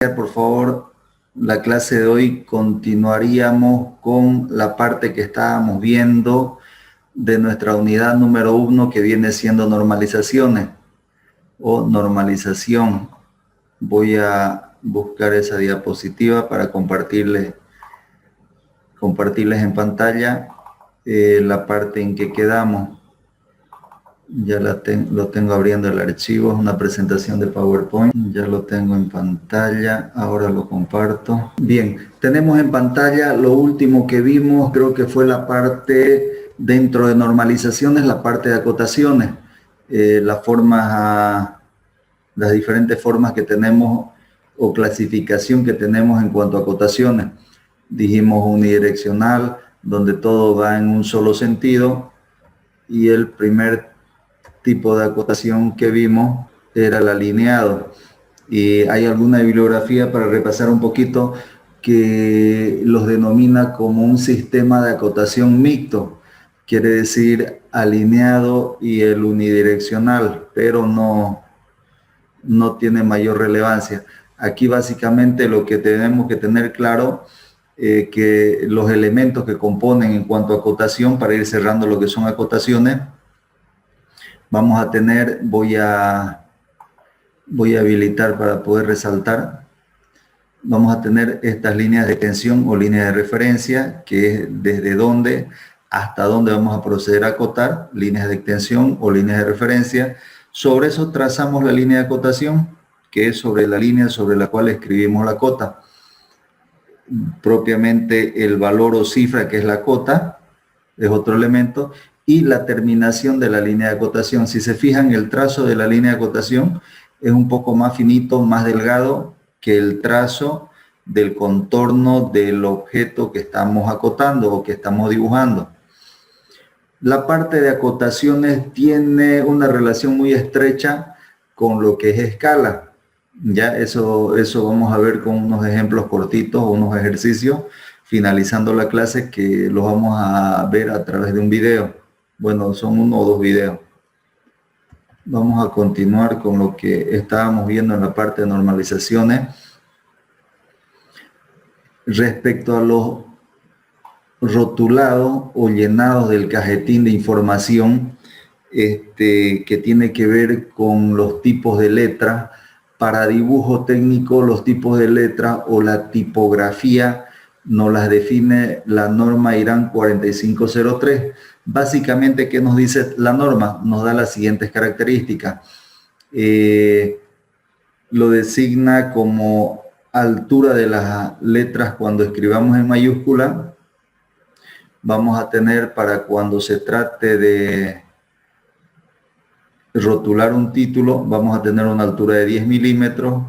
Por favor, la clase de hoy continuaríamos con la parte que estábamos viendo de nuestra unidad número 1, que viene siendo normalizaciones o normalización. Voy a buscar esa diapositiva para compartirles en pantalla la parte en que quedamos. Ya lo tengo abriendo el archivo, es una presentación de PowerPoint, ya lo tengo en pantalla, ahora lo comparto. Bien, tenemos en pantalla lo último que vimos, creo que fue la parte dentro de normalizaciones, la parte de acotaciones, las diferentes formas que tenemos o clasificación que tenemos en cuanto a acotaciones. Dijimos unidireccional, donde todo va en un solo sentido, y el primer tipo de acotación que vimos era el alineado. Y hay alguna bibliografía para repasar un poquito que los denomina como un sistema de acotación mixto, quiere decir alineado y el unidireccional, pero no tiene mayor relevancia. Aquí básicamente lo que tenemos que tener claro que los elementos que componen en cuanto a acotación, para ir cerrando lo que son acotaciones, vamos a tener, voy a habilitar para poder resaltar, vamos a tener estas líneas de extensión o líneas de referencia, que es desde dónde hasta dónde vamos a proceder a acotar, líneas de extensión o líneas de referencia. Sobre eso trazamos la línea de acotación, que es sobre la línea sobre la cual escribimos la cota. Propiamente el valor o cifra, que es la cota, es otro elemento, y la terminación de la línea de acotación. Si se fijan, el trazo de la línea de acotación es un poco más finito, más delgado que el trazo del contorno del objeto que estamos acotando o que estamos dibujando. La parte de acotaciones tiene una relación muy estrecha con lo que es escala. Ya eso vamos a ver con unos ejemplos cortitos o unos ejercicios finalizando la clase, que los vamos a ver a través de un video. Bueno, son 1 o 2 videos. Vamos a continuar con lo que estábamos viendo en la parte de normalizaciones. Respecto a los rotulados o llenados del cajetín de información, que tiene que ver con los tipos de letra. Para dibujo técnico, los tipos de letra o la tipografía nos las define la norma IRAN 4503. Básicamente, ¿qué nos dice la norma? Nos da las siguientes características. Lo designa como altura de las letras cuando escribamos en mayúscula. Vamos a tener, para cuando se trate de rotular un título, vamos a tener una altura de 10 milímetros.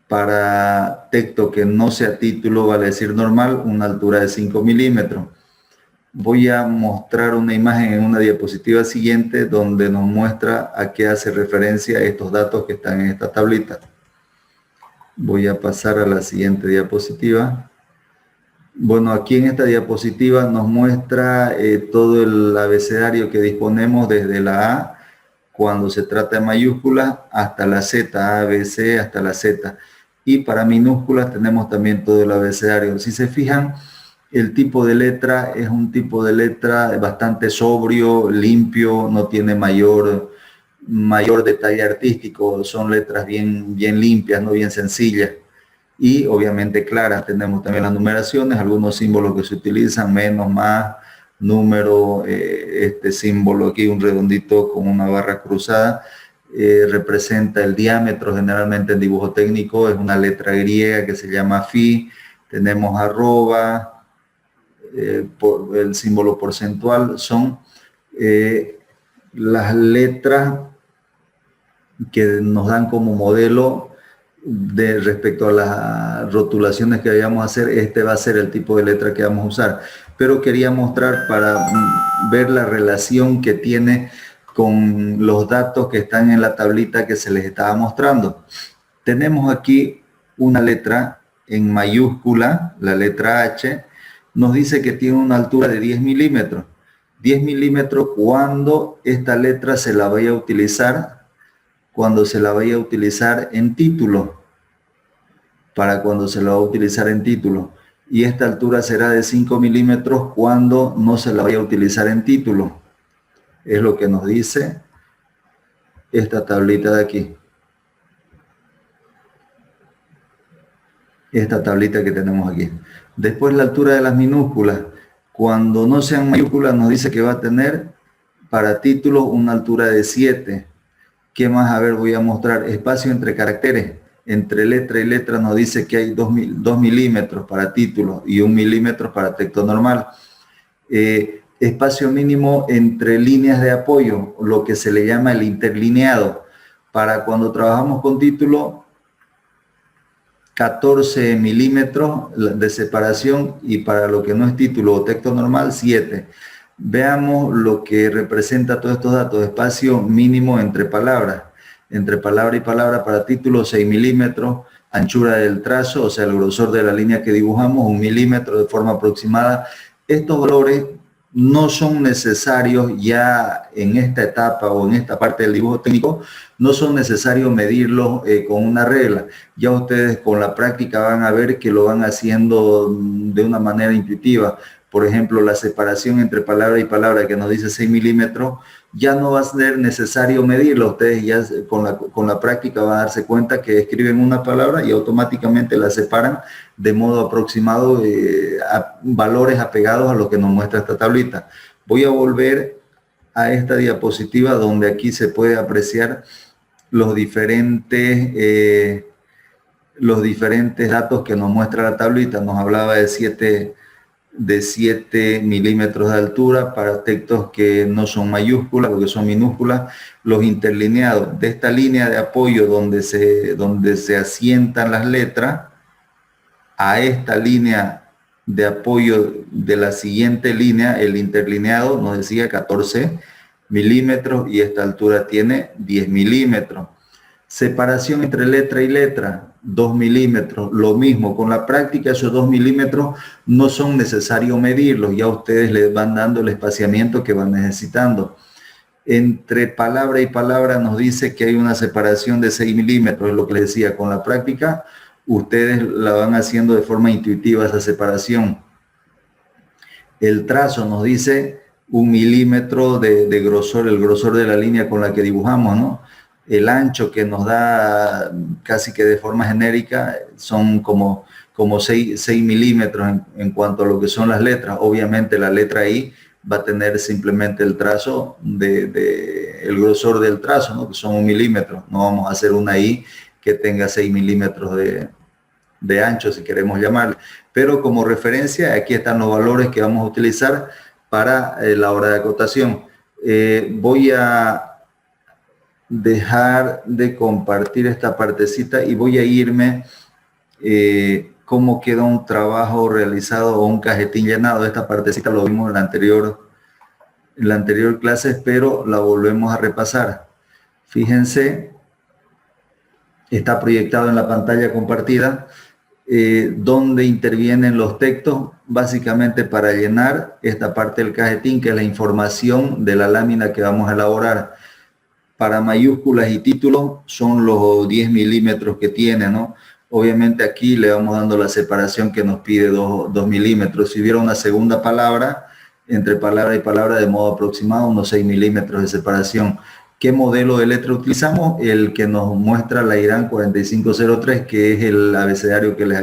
Para texto que no sea título, vale decir normal, una altura de 5 milímetros. Voy a mostrar una imagen en una diapositiva siguiente donde nos muestra a qué hace referencia estos datos que están en esta tablita. Voy a pasar a la siguiente diapositiva. Bueno, aquí en esta diapositiva nos muestra todo el abecedario que disponemos desde la A, cuando se trata de mayúsculas, hasta la Z, A, B, C, hasta la Z. Y para minúsculas tenemos también todo el abecedario. Si se fijan, el tipo de letra es un tipo de letra bastante sobrio, limpio, no tiene mayor detalle artístico, son letras bien limpias, no bien sencillas. Y obviamente claras. Tenemos también las numeraciones, algunos símbolos que se utilizan, menos, más, número, este símbolo aquí, un redondito con una barra cruzada, representa el diámetro. Generalmente en dibujo técnico es una letra griega que se llama phi. Tenemos arroba, el símbolo porcentual. Son las letras que nos dan como modelo respecto a las rotulaciones que vayamos a hacer. Este va a ser el tipo de letra que vamos a usar, pero quería mostrar para ver la relación que tiene con los datos que están en la tablita que se les estaba mostrando. Tenemos aquí una letra en mayúscula, la letra H, nos dice que tiene una altura de 10 milímetros. 10 milímetros cuando esta letra se la vaya a utilizar en título. para cuando se lo va a utilizar en título. Y esta altura será de 5 milímetros cuando no se la vaya a utilizar en título. Es lo que nos dice esta tablita de aquí. Esta tablita que tenemos aquí. Después la altura de las minúsculas. Cuando no sean mayúsculas nos dice que va a tener para títulos una altura de 7. ¿Qué más? A ver, voy a mostrar. Espacio entre caracteres. Entre letra y letra nos dice que hay 2 milímetros para títulos y 1 milímetro para texto normal. Espacio mínimo entre líneas de apoyo, lo que se le llama el interlineado. Para cuando trabajamos con título, 14 milímetros de separación, y para lo que no es título o texto normal, 7. Veamos lo que representa todos estos datos. Espacio mínimo entre palabras. Entre palabra y palabra para título, 6 milímetros. Anchura del trazo, o sea, el grosor de la línea que dibujamos, 1 milímetro de forma aproximada. Estos valores no son necesarios ya en esta etapa o en esta parte del dibujo técnico, no son necesarios medirlos con una regla. Ya ustedes con la práctica van a ver que lo van haciendo de una manera intuitiva. Por ejemplo, la separación entre palabra y palabra que nos dice 6 milímetros, ya no va a ser necesario medirlo. Ustedes ya con la práctica van a darse cuenta que escriben una palabra y automáticamente la separan de modo aproximado a valores apegados a lo que nos muestra esta tablita. Voy a volver a esta diapositiva donde aquí se puede apreciar los diferentes datos que nos muestra la tablita. Nos hablaba de 7 milímetros de altura para textos que no son mayúsculas o que son minúsculas. Los interlineados de esta línea de apoyo donde se asientan las letras a esta línea de apoyo de la siguiente línea, el interlineado nos decía 14 milímetros y esta altura tiene 10 milímetros. Separación entre letra y letra, 2 milímetros. Lo mismo, con la práctica esos 2 milímetros no son necesarios medirlos, ya ustedes les van dando el espaciamiento que van necesitando. Entre palabra y palabra nos dice que hay una separación de 6 milímetros, es lo que les decía, con la práctica ustedes la van haciendo de forma intuitiva esa separación. El trazo nos dice 1 milímetro de grosor, el grosor de la línea con la que dibujamos, ¿no? El ancho que nos da casi que de forma genérica son como 6 milímetros en cuanto a lo que son las letras. Obviamente la letra I va a tener simplemente el trazo el grosor del trazo, ¿no? Que son 1 milímetro. No vamos a hacer una I que tenga 6 milímetros de ancho, si queremos llamarle. Pero como referencia, aquí están los valores que vamos a utilizar para la hora de acotación. Voy a dejar de compartir esta partecita y voy a irme cómo queda un trabajo realizado o un cajetín llenado. Esta partecita lo vimos en la anterior clase, pero la volvemos a repasar. Fíjense, está proyectado en la pantalla compartida, donde intervienen los textos, básicamente para llenar esta parte del cajetín, que es la información de la lámina que vamos a elaborar. Para mayúsculas y títulos son los 10 milímetros que tiene, ¿no? Obviamente aquí le vamos dando la separación que nos pide 2 milímetros. Si hubiera una segunda palabra, entre palabra y palabra, de modo aproximado, unos 6 milímetros de separación. ¿Qué modelo de letra utilizamos? El que nos muestra la IRAN 4503, que es el abecedario que les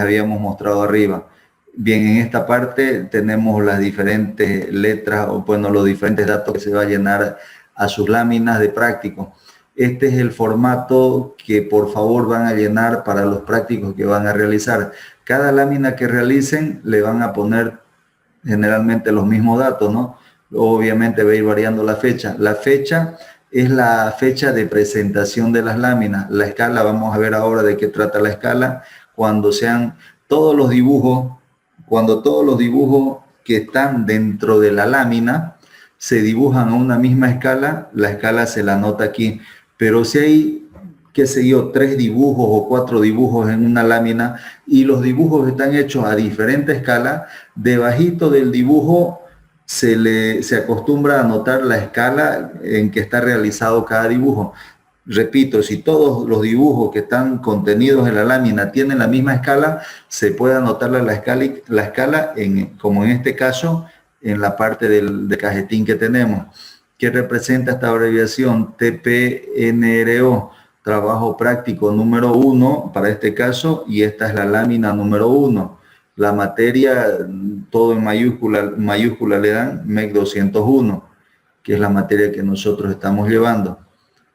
habíamos mostrado arriba. Bien, en esta parte tenemos las diferentes letras, o bueno, los diferentes datos que se va a llenar a sus láminas de práctico. Este es el formato que por favor van a llenar para los prácticos que van a realizar. Cada lámina que realicen le van a poner generalmente los mismos datos, ¿no? Obviamente va a ir variando la fecha. La fecha es la fecha de presentación de las láminas. La escala, vamos a ver ahora de qué trata la escala. Cuando todos los dibujos que están dentro de la lámina se dibujan a una misma escala, la escala se la anota aquí. Pero si hay, qué sé yo, 3 dibujos o 4 dibujos en una lámina y los dibujos están hechos a diferente escala, debajito del dibujo se acostumbra a anotar la escala en que está realizado cada dibujo. Repito, si todos los dibujos que están contenidos en la lámina tienen la misma escala, se puede anotar la escala como en este caso, en la parte de cajetín que tenemos. ¿Qué representa esta abreviación? TPNRO, trabajo práctico número 1 para este caso, y esta es la lámina número 1. La materia, todo en mayúscula le dan MEC 201, que es la materia que nosotros estamos llevando.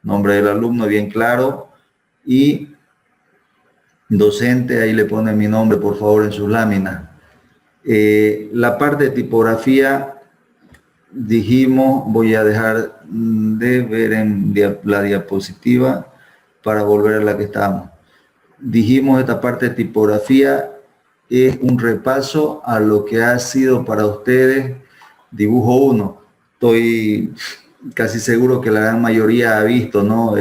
Nombre del alumno bien claro y docente, ahí le pone mi nombre por favor en sus láminas. La parte de tipografía, dijimos, voy a dejar de ver en la diapositiva para volver a la que estábamos. Dijimos, esta parte de tipografía es un repaso a lo que ha sido para ustedes dibujo 1. Estoy casi seguro que la gran mayoría ha visto, ¿no?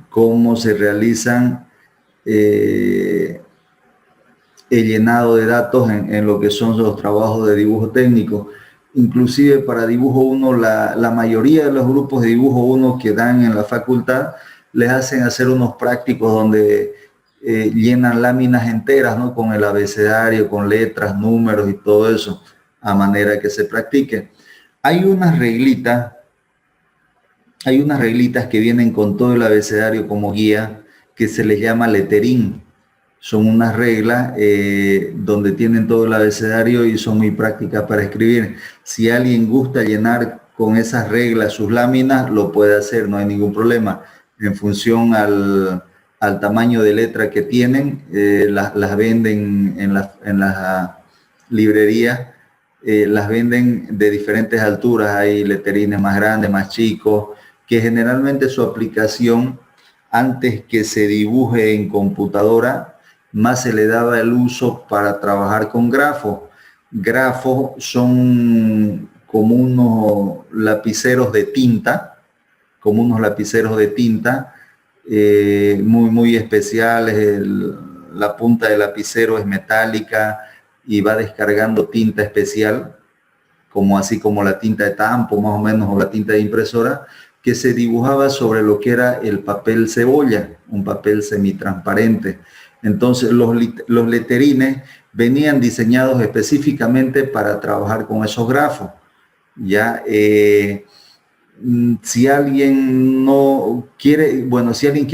Cómo se realizan el llenado de datos en lo que son los trabajos de dibujo técnico. Inclusive para dibujo 1, la mayoría de los grupos de dibujo 1 que dan en la facultad les hacen hacer unos prácticos donde llenan láminas enteras, ¿no? Con el abecedario, con letras, números y todo eso, a manera que se practique. Hay unas reglitas que vienen con todo el abecedario como guía, que se les llama letterín. Son unas reglas donde tienen todo el abecedario y son muy prácticas para escribir. Si alguien gusta llenar con esas reglas sus láminas, lo puede hacer, no hay ningún problema. En función al tamaño de letra que tienen, las venden en las librerías, las venden de diferentes alturas. Hay letterines más grandes, más chicos, que generalmente su aplicación, antes que se dibuje en computadora, más se le daba el uso para trabajar con grafos. Grafos son como unos lapiceros de tinta, muy especiales. La punta del lapicero es metálica y va descargando tinta especial, así como la tinta de tampo más o menos, o la tinta de impresora, que se dibujaba sobre lo que era el papel cebolla, un papel semitransparente. Entonces los letterines venían diseñados específicamente para trabajar con esos grafos. Ya, si alguien quiere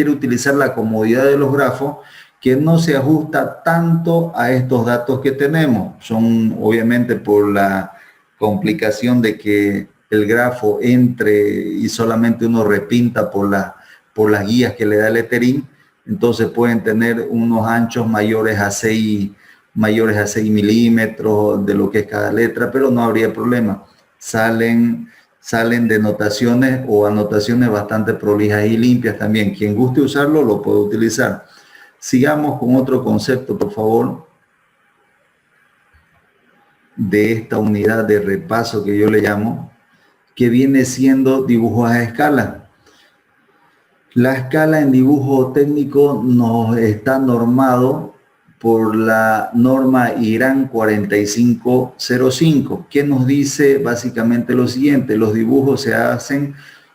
utilizar la comodidad de los grafos, que no se ajusta tanto a estos datos que tenemos, son obviamente por la complicación de que el grafo entre y solamente uno repinta por las guías que le da el letterín. Entonces pueden tener unos anchos mayores a 6 milímetros de lo que es cada letra, pero no habría problema. Salen denotaciones o anotaciones bastante prolijas y limpias también. Quien guste usarlo lo puede utilizar. Sigamos con otro concepto, por favor, de esta unidad de repaso que yo le llamo, que viene siendo dibujos a escala. La escala en dibujo técnico nos está normado por la norma IRAN 4505, que nos dice básicamente lo siguiente: los dibujos se hacen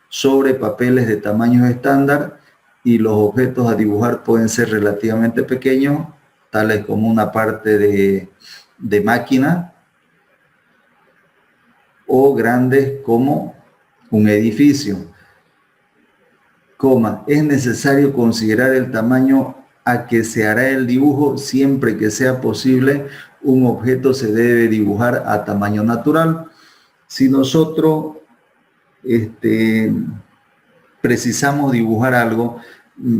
sobre papeles de tamaños estándar y los objetos a dibujar pueden ser relativamente pequeños, tales como una parte de máquina, o grandes como un edificio. Es necesario considerar el tamaño a que se hará el dibujo. Siempre que sea posible, un objeto se debe dibujar a tamaño natural. Si nosotros precisamos dibujar algo,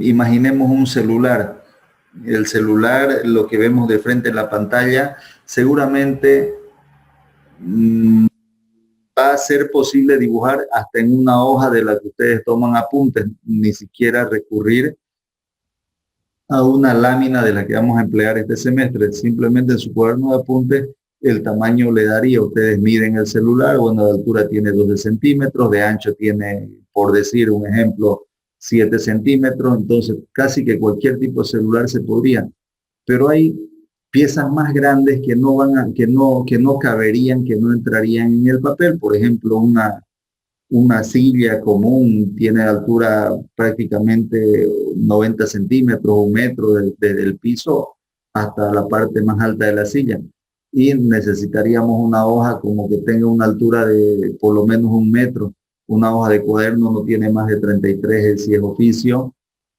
imaginemos un celular. El celular, lo que vemos de frente en la pantalla, seguramente va a ser posible dibujar hasta en una hoja de la que ustedes toman apuntes, ni siquiera recurrir a una lámina de la que vamos a emplear este semestre. Simplemente en su cuaderno de apuntes el tamaño le daría. Ustedes miden el celular, bueno, de altura tiene 12 centímetros, de ancho tiene, por decir un ejemplo, 7 centímetros, entonces casi que cualquier tipo de celular se podría. Pero hay piezas más grandes que no caberían, que no entrarían en el papel. Por ejemplo, una silla común tiene altura prácticamente 90 centímetros, 1 metro desde el piso hasta la parte más alta de la silla. Y necesitaríamos una hoja como que tenga una altura de por lo menos 1 metro. Una hoja de cuaderno no tiene más de 33, si es oficio,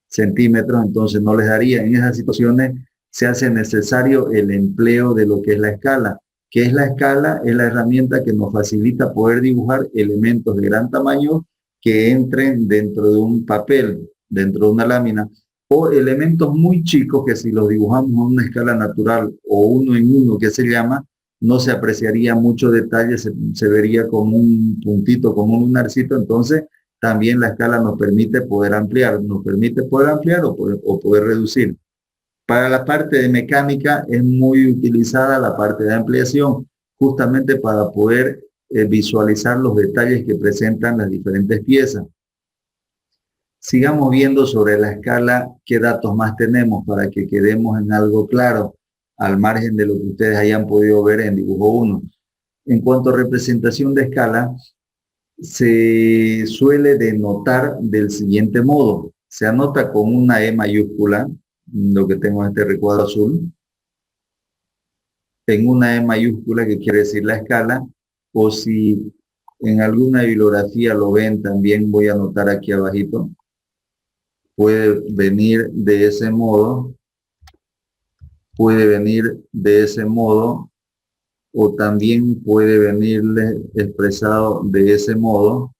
centímetros, entonces no les daría. En esas situaciones se hace necesario el empleo de lo que es la escala. ¿Qué es la escala? Es la herramienta que nos facilita poder dibujar elementos de gran tamaño que entren dentro de un papel, dentro de una lámina, o elementos muy chicos que si los dibujamos a una escala natural o uno en uno que se llama, no se apreciaría mucho detalle, se vería como un puntito, como un lunarcito. Entonces también la escala nos permite poder ampliar, o poder reducir. Para la parte de mecánica es muy utilizada la parte de ampliación, justamente para poder visualizar los detalles que presentan las diferentes piezas. Sigamos viendo sobre la escala qué datos más tenemos para que quedemos en algo claro, al margen de lo que ustedes hayan podido ver en dibujo 1. En cuanto a representación de escala, se suele denotar del siguiente modo. Se anota con una E mayúscula, lo que tengo en este recuadro azul, en una E mayúscula que quiere decir la escala, o si en alguna bibliografía lo ven, también voy a anotar aquí abajito, puede venir de ese modo, o también puede venirle expresado de ese modo,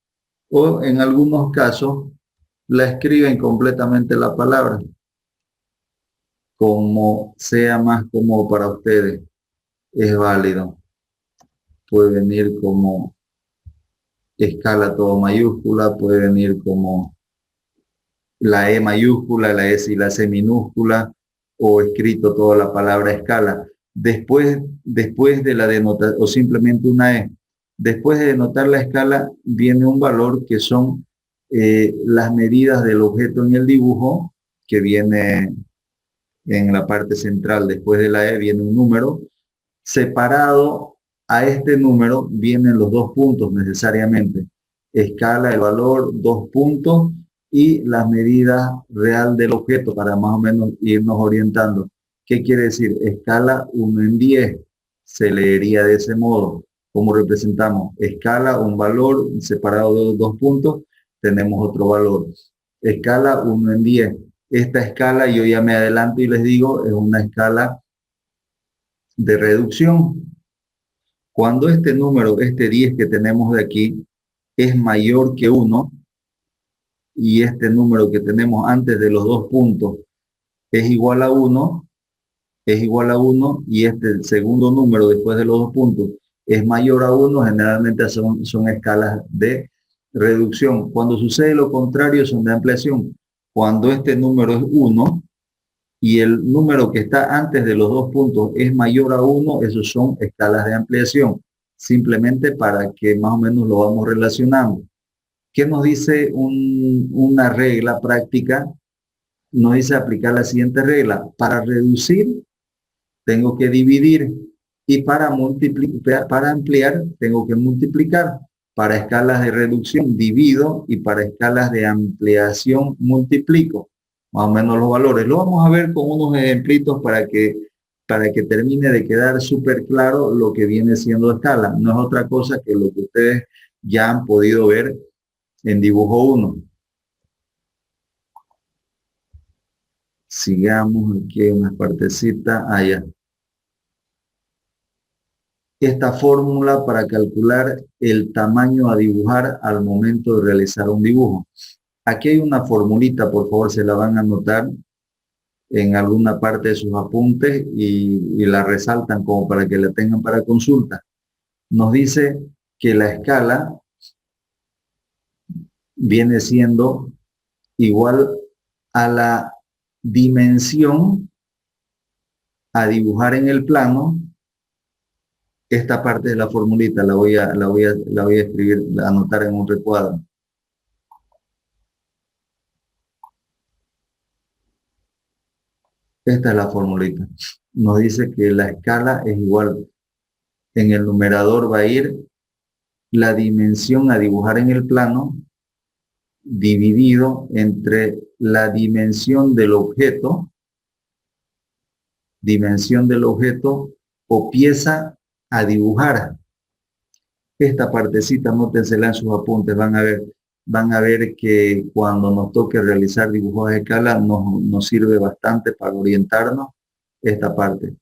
o en algunos casos la escriben completamente la palabra, como sea más cómodo para ustedes, es válido. Puede venir como escala todo mayúscula, puede venir como la E mayúscula, la S y la C minúscula, o escrito toda la palabra escala. Después de la denotación, o simplemente una E. Después de denotar la escala, viene un valor que son las medidas del objeto en el dibujo, que viene en la parte central. Después de la E viene un número. Separado a este número vienen los 2 puntos necesariamente. Escala, el valor, 2 puntos y las medidas real del objeto para más o menos irnos orientando. ¿Qué quiere decir? Escala 1 en 10. Se leería de ese modo. ¿Cómo representamos? Escala, un valor separado de 2 puntos, tenemos otro valor. Escala 1 en 10. Esta escala, yo ya me adelanto y les digo, es una escala de reducción. Cuando este número, este 10 que tenemos de aquí, es mayor que 1, y este número que tenemos antes de los 2 puntos es igual a 1, y este segundo número después de los 2 puntos es mayor a 1, generalmente son escalas de reducción. Cuando sucede lo contrario, son de ampliación. Cuando este número es 1 y el número que está antes de los 2 puntos es mayor a 1, esos son escalas de ampliación, simplemente para que más o menos lo vamos relacionando. ¿Qué nos dice una regla práctica? Nos dice aplicar la siguiente regla: para reducir tengo que dividir, y para ampliar tengo que multiplicar. Para escalas de reducción divido, y para escalas de ampliación multiplico. Más o menos los valores. Lo vamos a ver con unos ejemplitos para que termine de quedar súper claro lo que viene siendo escala. No es otra cosa que lo que ustedes ya han podido ver en dibujo 1. Sigamos, aquí hay unas partecitas allá. Esta fórmula para calcular el tamaño a dibujar al momento de realizar un dibujo. Aquí hay una formulita, por favor, se la van a anotar en alguna parte de sus apuntes y la resaltan como para que la tengan para consulta. Nos dice que la escala viene siendo igual a la dimensión a dibujar en el plano. Esta parte de la formulita la voy a escribir, a anotar en un recuadro. Esta es la formulita. Nos dice que la escala es igual. En el numerador va a ir la dimensión a dibujar en el plano dividido entre la dimensión del objeto o pieza a dibujar. Esta partecita, nótensela en sus apuntes, van a ver que cuando nos toque realizar dibujos a escala nos sirve bastante para orientarnos esta parte.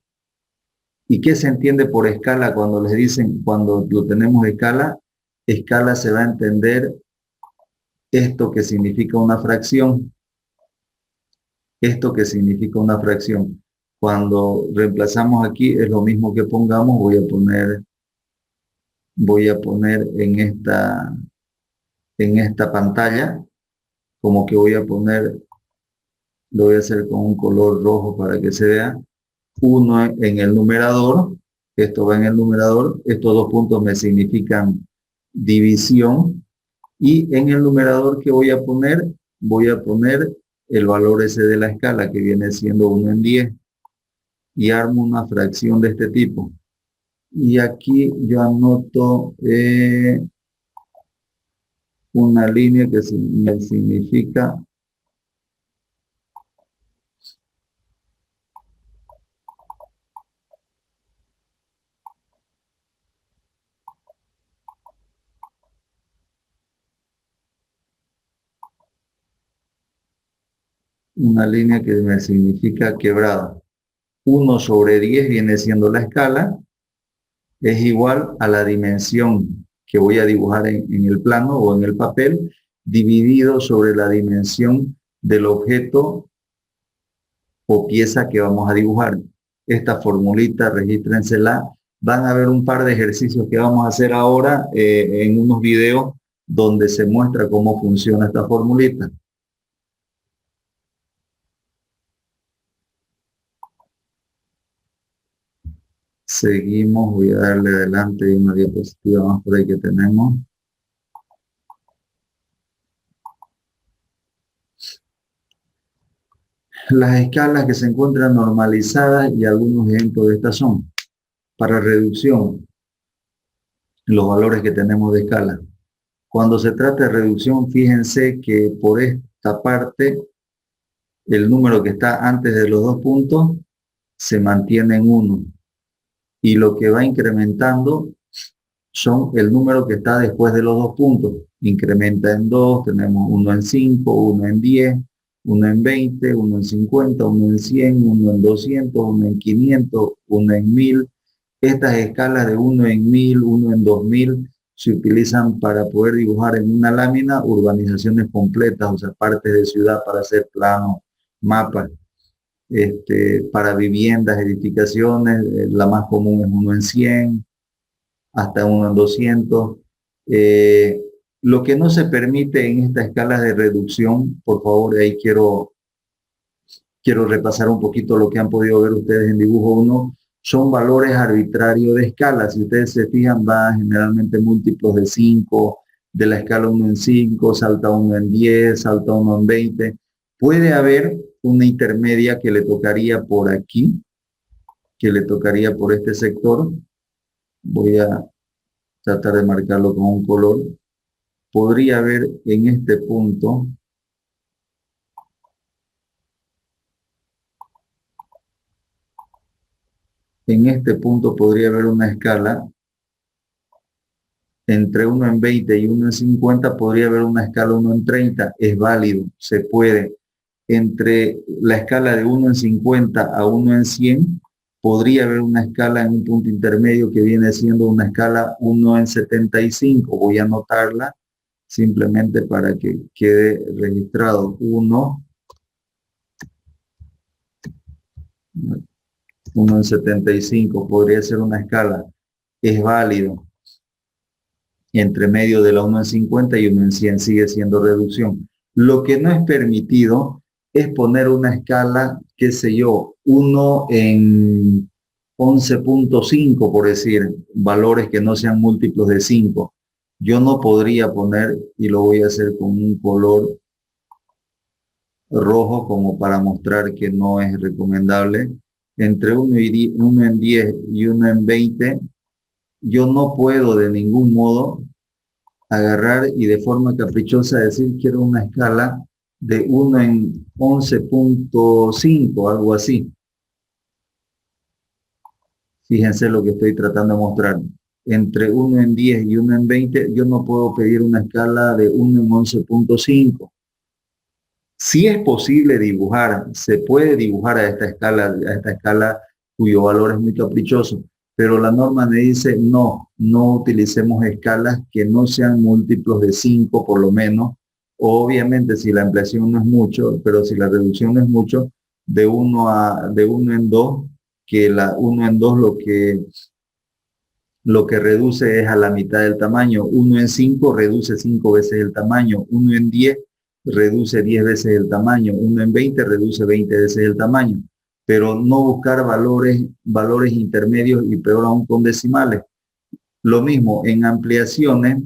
¿Y qué se entiende por escala cuando les dicen, cuando lo tenemos escala? Escala se va a entender esto que significa una fracción. Esto que significa una fracción. Cuando reemplazamos aquí es lo mismo que pongamos, voy a poner en esta pantalla, como que voy a poner, lo voy a hacer con un color rojo para que se vea, 1 en el numerador, esto va en el numerador, estos dos puntos me significan división, y en el numerador que voy a poner el valor ese de la escala, que viene siendo 1 en 10, y armo una fracción de este tipo. Y aquí yo anoto una línea que me significa quebrada. 1 sobre 10 viene siendo la escala, es igual a la dimensión que voy a dibujar en el plano o en el papel, dividido sobre la dimensión del objeto o pieza que vamos a dibujar. Esta formulita, regístrensela. Van a ver un par de ejercicios que vamos a hacer ahora en unos videos donde se muestra cómo funciona esta formulita. Seguimos, voy a darle adelante una diapositiva más por ahí que tenemos. Las escalas que se encuentran normalizadas y algunos ejemplos de estas son, para reducción, los valores que tenemos de escala. Cuando se trata de reducción, fíjense que por esta parte, el número que está antes de los dos puntos se mantiene en 1. Y lo que va incrementando son el número que está después de los dos puntos. Incrementa en 2, tenemos 1 en 5, 1 en 10, 1 en 20, 1 en 50, 1 en 100, 1 en 200, 1 en 500, 1 en 1000. Estas escalas de 1 en 1000, 1 en 2000 se utilizan para poder dibujar en una lámina urbanizaciones completas, o sea, partes de ciudad para hacer planos, mapas. Para viviendas, edificaciones, la más común es 1 en 100, hasta 1 en 200. Lo que no se permite en esta escala de reducción, por favor, ahí quiero repasar un poquito lo que han podido ver ustedes en dibujo 1, son valores arbitrarios de escala. Si ustedes se fijan, va generalmente múltiplos de 5, de la escala 1 en 5, salta 1 en 10, salta 1 en 20. Puede haber una intermedia que le tocaría por aquí, que le tocaría por este sector. Voy a tratar de marcarlo con un color. Podría haber en este punto podría haber una escala entre 1 en 20 y 1 en 50, podría haber una escala 1 en 30, es válido, se puede. Entre la escala de 1 en 50 a 1 en 100, podría haber una escala en un punto intermedio que viene siendo una escala 1 en 75. Voy a anotarla simplemente para que quede registrado. 1 en 75 podría ser una escala, es válido. Entre medio de la 1 en 50 y 1 en 100 sigue siendo reducción. Lo que no es permitido es poner una escala, qué sé yo, 1 en 11.5, por decir, valores que no sean múltiplos de 5. Yo no podría poner, y lo voy a hacer con un color rojo como para mostrar que no es recomendable. Entre 1 en 10 y 1 en 20, yo no puedo de ningún modo agarrar y de forma caprichosa decir quiero una escala de 1 en 11.5, algo así. Fíjense lo que estoy tratando de mostrar. Entre 1 en 10 y 1 en 20, yo no puedo pedir una escala de 1 en 11.5. Si es posible dibujar, se puede dibujar a esta escala cuyo valor es muy caprichoso, pero la norma me dice no utilicemos escalas que no sean múltiplos de 5 por lo menos. Obviamente si la ampliación no es mucho, pero si la reducción no es mucho, de 1 en 2, que la 1 en 2 lo que reduce es a la mitad del tamaño. 1 en 5 reduce 5 veces el tamaño. 1 en 10 reduce 10 veces el tamaño. 1 en 20 reduce 20 veces el tamaño. Pero no buscar valores intermedios y peor aún con decimales. Lo mismo en ampliaciones,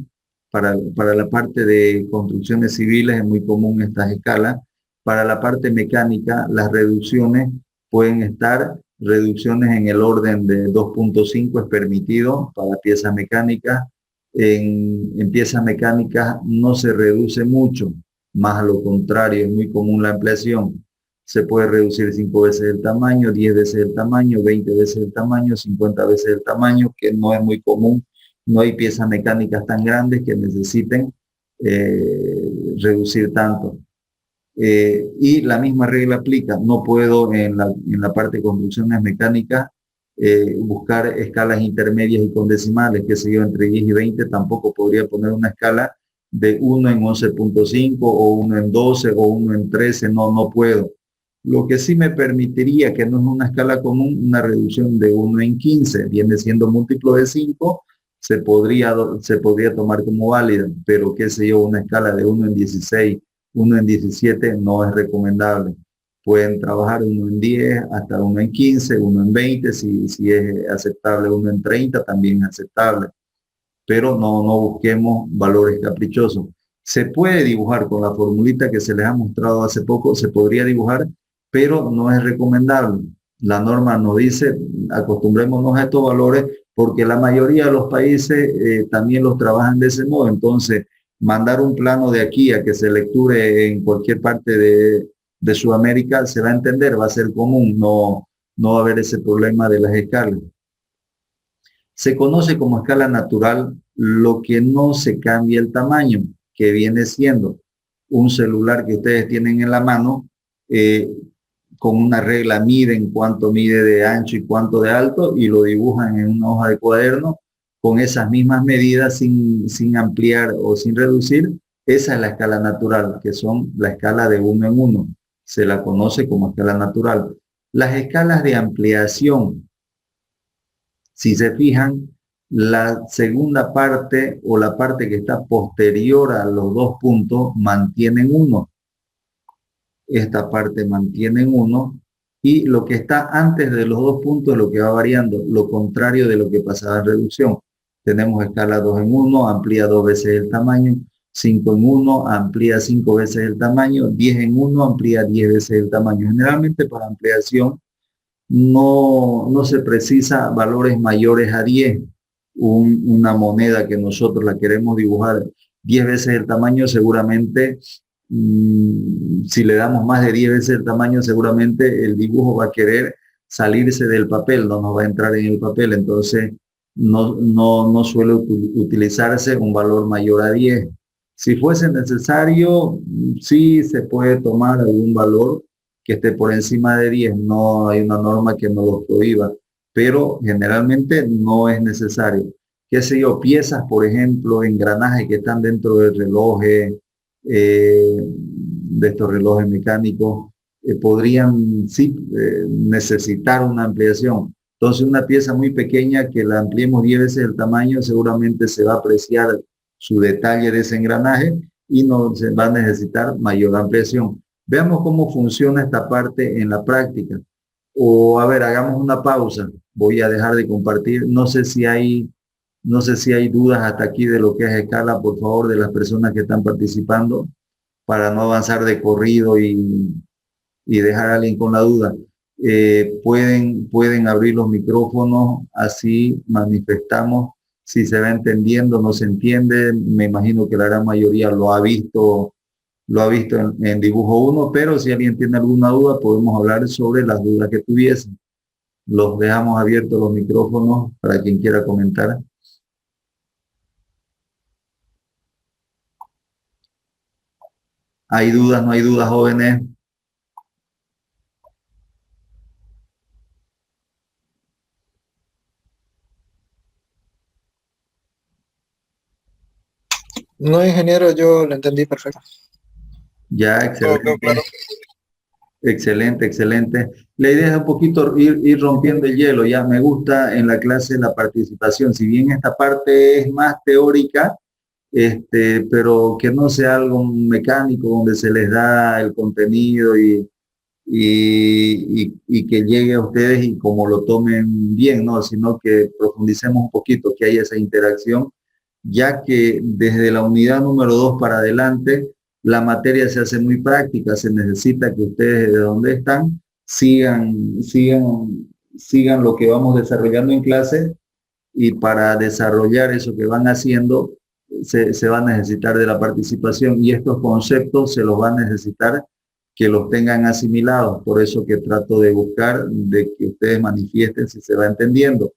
para la parte de construcciones civiles es muy común estas escalas. Para la parte mecánica, las reducciones pueden estar, reducciones en el orden de 2.5 es permitido para piezas mecánicas. En piezas mecánicas no se reduce mucho, más a lo contrario, es muy común la ampliación. Se puede reducir 5 veces el tamaño, 10 veces el tamaño, 20 veces el tamaño, 50 veces el tamaño, que no es muy común. No hay piezas mecánicas tan grandes que necesiten reducir tanto. Y la misma regla aplica. No puedo en la parte de construcciones mecánicas buscar escalas intermedias y con decimales, que sé yo, entre 10 y 20. Tampoco podría poner una escala de 1 en 11.5 o 1 en 12 o 1 en 13. No puedo. Lo que sí me permitiría, que no es una escala común, una reducción de 1 en 15, viene siendo múltiplo de 5, se podría tomar como válida, pero qué sé yo, una escala de 1 en 16, 1 en 17 no es recomendable. Pueden trabajar 1 en 10, hasta 1 en 15, 1 en 20, si es aceptable 1 en 30, también es aceptable. Pero no busquemos valores caprichosos. Se puede dibujar con la formulita que se les ha mostrado hace poco, se podría dibujar, pero no es recomendable. La norma nos dice, acostumbrémonos a estos valores, porque la mayoría de los países también los trabajan de ese modo. Entonces, mandar un plano de aquí a que se lecture en cualquier parte de Sudamérica se va a entender, va a ser común, no va a haber ese problema de las escalas. Se conoce como escala natural lo que no se cambia el tamaño, que viene siendo un celular que ustedes tienen en la mano, con una regla miden cuánto mide de ancho y cuánto de alto y lo dibujan en una hoja de cuaderno con esas mismas medidas sin ampliar o sin reducir. Esa es la escala natural, que son la escala de 1 en 1. Se la conoce como escala natural. Las escalas de ampliación, si se fijan, la segunda parte o la parte que está posterior a los dos puntos mantienen 1. Esta parte mantiene 1 y lo que está antes de los dos puntos es lo que va variando, lo contrario de lo que pasaba en reducción. Tenemos escala 2 en 1, amplía 2 veces el tamaño, 5 en 1, amplía 5 veces el tamaño, 10 en 1, amplía 10 veces el tamaño. Generalmente para ampliación no se precisa valores mayores a 10. Una moneda que nosotros la queremos dibujar 10 veces el tamaño, seguramente si le damos más de 10 veces el tamaño, seguramente el dibujo va a querer salirse del papel, no nos va a entrar en el papel. Entonces no suele utilizarse un valor mayor a 10. Si fuese necesario, sí se puede tomar algún valor que esté por encima de 10. No hay una norma que no lo prohíba, pero generalmente no es necesario. Qué sé yo, piezas, por ejemplo, engranajes que están dentro del reloj, de estos relojes mecánicos, podrían sí necesitar una ampliación. Entonces una pieza muy pequeña que la ampliemos 10 veces el tamaño, seguramente se va a apreciar su detalle de ese engranaje y no se va a necesitar mayor ampliación. Veamos cómo funciona esta parte en la práctica. O a ver, hagamos una pausa. Voy a dejar de compartir. No sé si hay dudas hasta aquí de lo que es escala, por favor, de las personas que están participando, para no avanzar de corrido y dejar a alguien con la duda. Pueden abrir los micrófonos, así manifestamos si se va entendiendo, no se entiende. Me imagino que la gran mayoría lo ha visto en dibujo uno, pero si alguien tiene alguna duda, podemos hablar sobre las dudas que tuviesen. Los dejamos abiertos los micrófonos para quien quiera comentar. ¿Hay dudas? ¿No hay dudas, jóvenes? No, ingeniero, yo lo entendí perfecto. Ya, excelente. Excelente, excelente. La idea es un poquito ir rompiendo el hielo. Ya me gusta en la clase la participación. Si bien esta parte es más teórica, pero que no sea algo mecánico donde se les da el contenido y que llegue a ustedes y como lo tomen bien, ¿no? Sino que profundicemos un poquito, que haya esa interacción, ya que desde la unidad número 2 para adelante, la materia se hace muy práctica, se necesita que ustedes de donde están sigan lo que vamos desarrollando en clase y para desarrollar eso que van haciendo se va a necesitar de la participación y estos conceptos se los va a necesitar que los tengan asimilados. Por eso que trato de buscar de que ustedes manifiesten si se va entendiendo.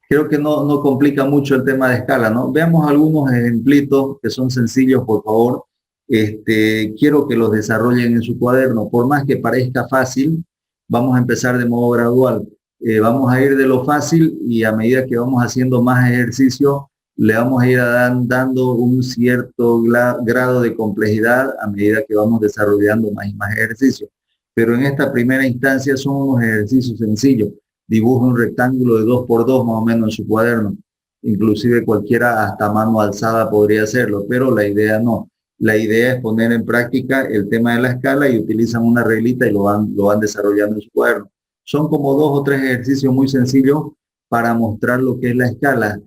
Creo que no complica mucho el tema de escala, ¿no? Veamos algunos ejemplitos que son sencillos, por favor. Quiero que los desarrollen en su cuaderno. Por más que parezca fácil, vamos a empezar de modo gradual. Vamos a ir de lo fácil y a medida que vamos haciendo más ejercicio, le vamos a ir dando un cierto grado de complejidad a medida que vamos desarrollando más y más ejercicios. Pero en esta primera instancia son unos ejercicios sencillos. Dibuja un rectángulo de 2 por 2 más o menos en su cuaderno. Inclusive cualquiera hasta mano alzada podría hacerlo, pero la idea no. La idea es poner en práctica el tema de la escala y utilizan una reglita y lo van desarrollando en su cuaderno. Son como 2 o 3 ejercicios muy sencillos para mostrar lo que es la escala.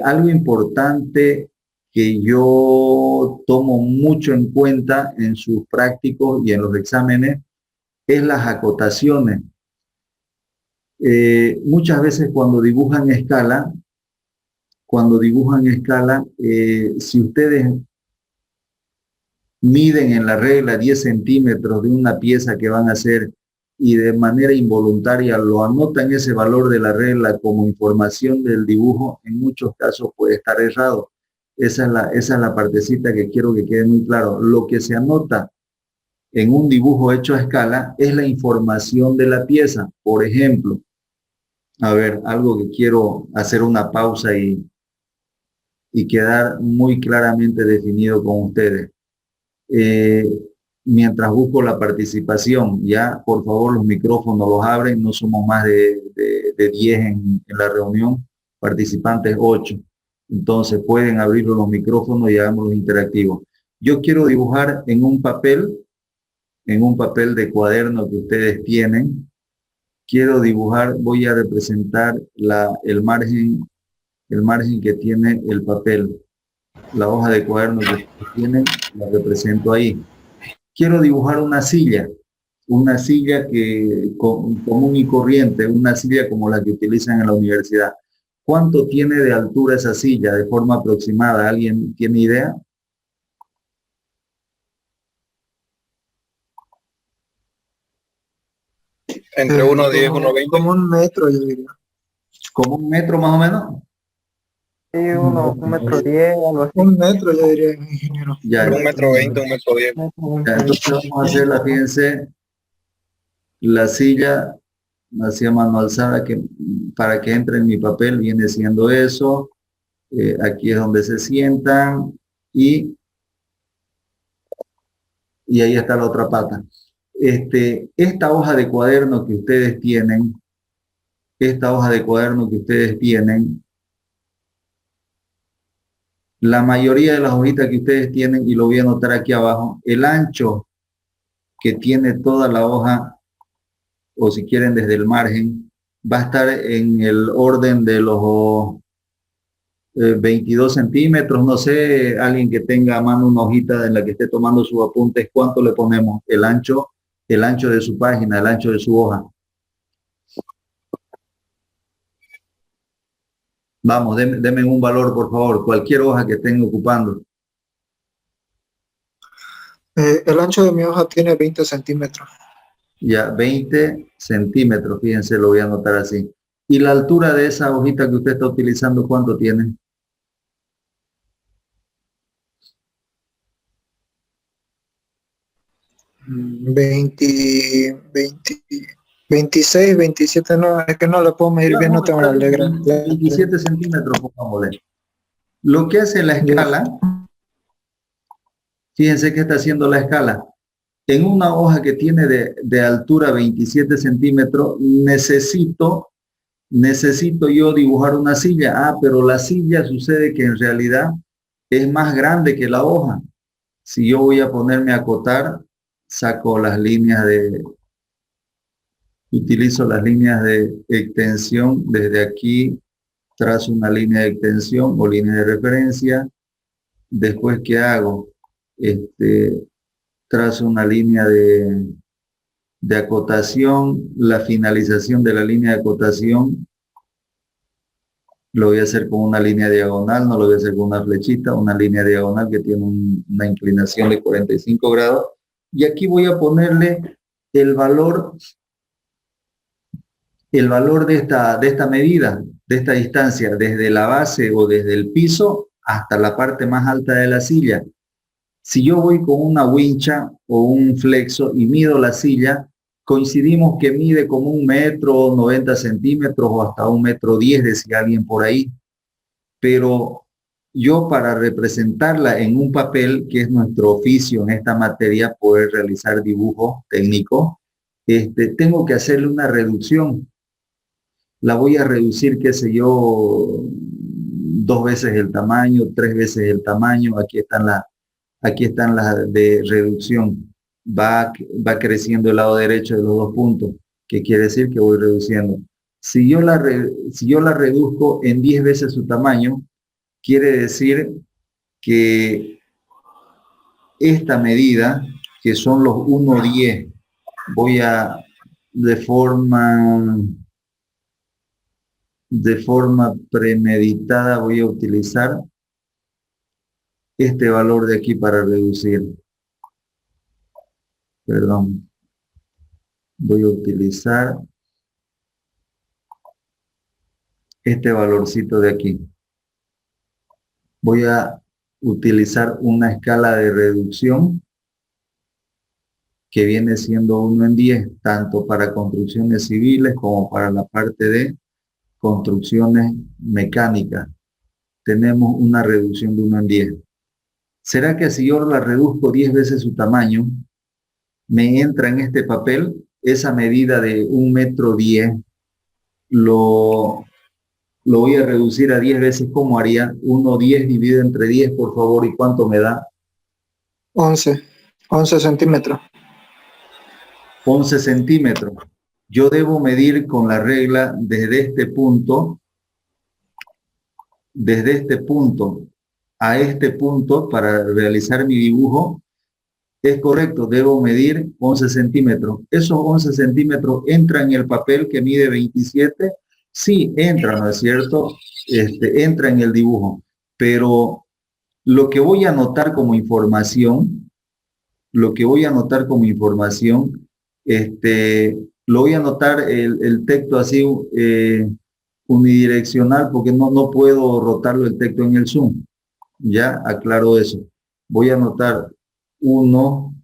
Algo importante que yo tomo mucho en cuenta en sus prácticos y en los exámenes es las acotaciones. Muchas veces cuando dibujan escala, si ustedes miden en la regla 10 centímetros de una pieza que van a hacer y de manera involuntaria lo anotan ese valor de la regla como información del dibujo, en muchos casos puede estar errado. Esa es la partecita que quiero que quede muy claro. Lo que se anota en un dibujo hecho a escala es la información de la pieza. Por ejemplo, a ver, algo que quiero hacer una pausa y quedar muy claramente definido con ustedes. Mientras busco la participación, ya por favor los micrófonos los abren, no somos más de 10 en la reunión, participantes 8. Entonces pueden abrir los micrófonos y hagámoslos interactivos. Yo quiero dibujar en un papel de cuaderno que ustedes tienen. Quiero dibujar, voy a representar el margen que tiene el papel. La hoja de cuaderno que tienen, la represento ahí. Quiero dibujar una silla que común y corriente, una silla como la que utilizan en la universidad. ¿Cuánto tiene de altura esa silla de forma aproximada? ¿Alguien tiene idea? Entre 1,10 y 1,20. Como 1 metro, yo diría. ¿Como 1 metro más o menos? Sí, 1,10 m, algo así. 1 metro, yo diría, ingeniero. Ya, 1,20 m, 1,10 m. Entonces vamos a hacer, fíjense, la silla hacia mano alzada, que para que entre en mi papel viene siendo eso. Aquí es donde se sientan y ahí está la otra pata. Esta hoja de cuaderno que ustedes tienen, la mayoría de las hojitas que ustedes tienen, y lo voy a anotar aquí abajo, el ancho que tiene toda la hoja, o si quieren desde el margen, va a estar en el orden de los 22 centímetros. No sé, alguien que tenga a mano una hojita en la que esté tomando sus apuntes, ¿cuánto le ponemos? El ancho de su página, el ancho de su hoja. Vamos, deme un valor, por favor, cualquier hoja que estén ocupando. El ancho de mi hoja tiene 20 centímetros. Ya, 20 centímetros, fíjense, lo voy a anotar así. ¿Y la altura de esa hojita que usted está utilizando, cuánto tiene? 26, 27, no, es que no lo puedo medir Ya, bien, no tengo la regla. 27 centímetros, pongámosle. Lo que hace la escala, fíjense que está haciendo la escala. En una hoja que tiene de altura 27 centímetros, necesito yo dibujar una silla. Ah, pero la silla sucede que en realidad es más grande que la hoja. Si yo voy a ponerme a acotar, saco las líneas utilizo las líneas de extensión. Desde aquí trazo una línea de extensión o línea de referencia. Después, ¿qué hago? Trazo una línea de acotación. La finalización de la línea de acotación lo voy a hacer con una línea diagonal, no lo voy a hacer con una flechita, una línea diagonal que tiene una inclinación de 45 grados. Y aquí voy a ponerle el valor de esta medida, de esta distancia, desde la base o desde el piso hasta la parte más alta de la silla. Si yo voy con una wincha o un flexo y mido la silla, coincidimos que mide como 1,90 m o hasta 1,10 m, decía alguien por ahí. Pero yo, para representarla en un papel, que es nuestro oficio en esta materia, poder realizar dibujos técnicos, tengo que hacerle una reducción. La voy a reducir, qué sé yo, 2 veces el tamaño, 3 veces el tamaño. Aquí están las de reducción. Va creciendo el lado derecho de los 2 puntos, que quiere decir que voy reduciendo. Si yo la reduzco en 10 veces su tamaño, quiere decir que esta medida, que son los 1,10, voy a, de forma premeditada, voy a utilizar este valor de aquí para reducir. Perdón. Voy a utilizar este valorcito de aquí. Voy a utilizar una escala de reducción que viene siendo 1 en 10, tanto para construcciones civiles como para la parte de construcciones mecánicas. Tenemos una reducción de 1 en 10. ¿Será que si yo la reduzco 10 veces su tamaño, me entra en este papel esa medida de 1,10 m? Lo voy a reducir a 10 veces. ¿Cómo haría? 1,10 dividido entre 10, por favor, ¿y cuánto me da? 11 centímetros. 11 centímetros. Yo debo medir con la regla desde este punto a este punto para realizar mi dibujo. Es correcto, debo medir 11 centímetros. Esos 11 centímetros entran en el papel que mide 27. Sí, entra, ¿no es cierto? Entra en el dibujo. Pero lo que voy a anotar como información, lo voy a anotar el texto así unidireccional, porque no puedo rotarlo el texto en el Zoom. Ya aclaro eso. Voy a anotar 1,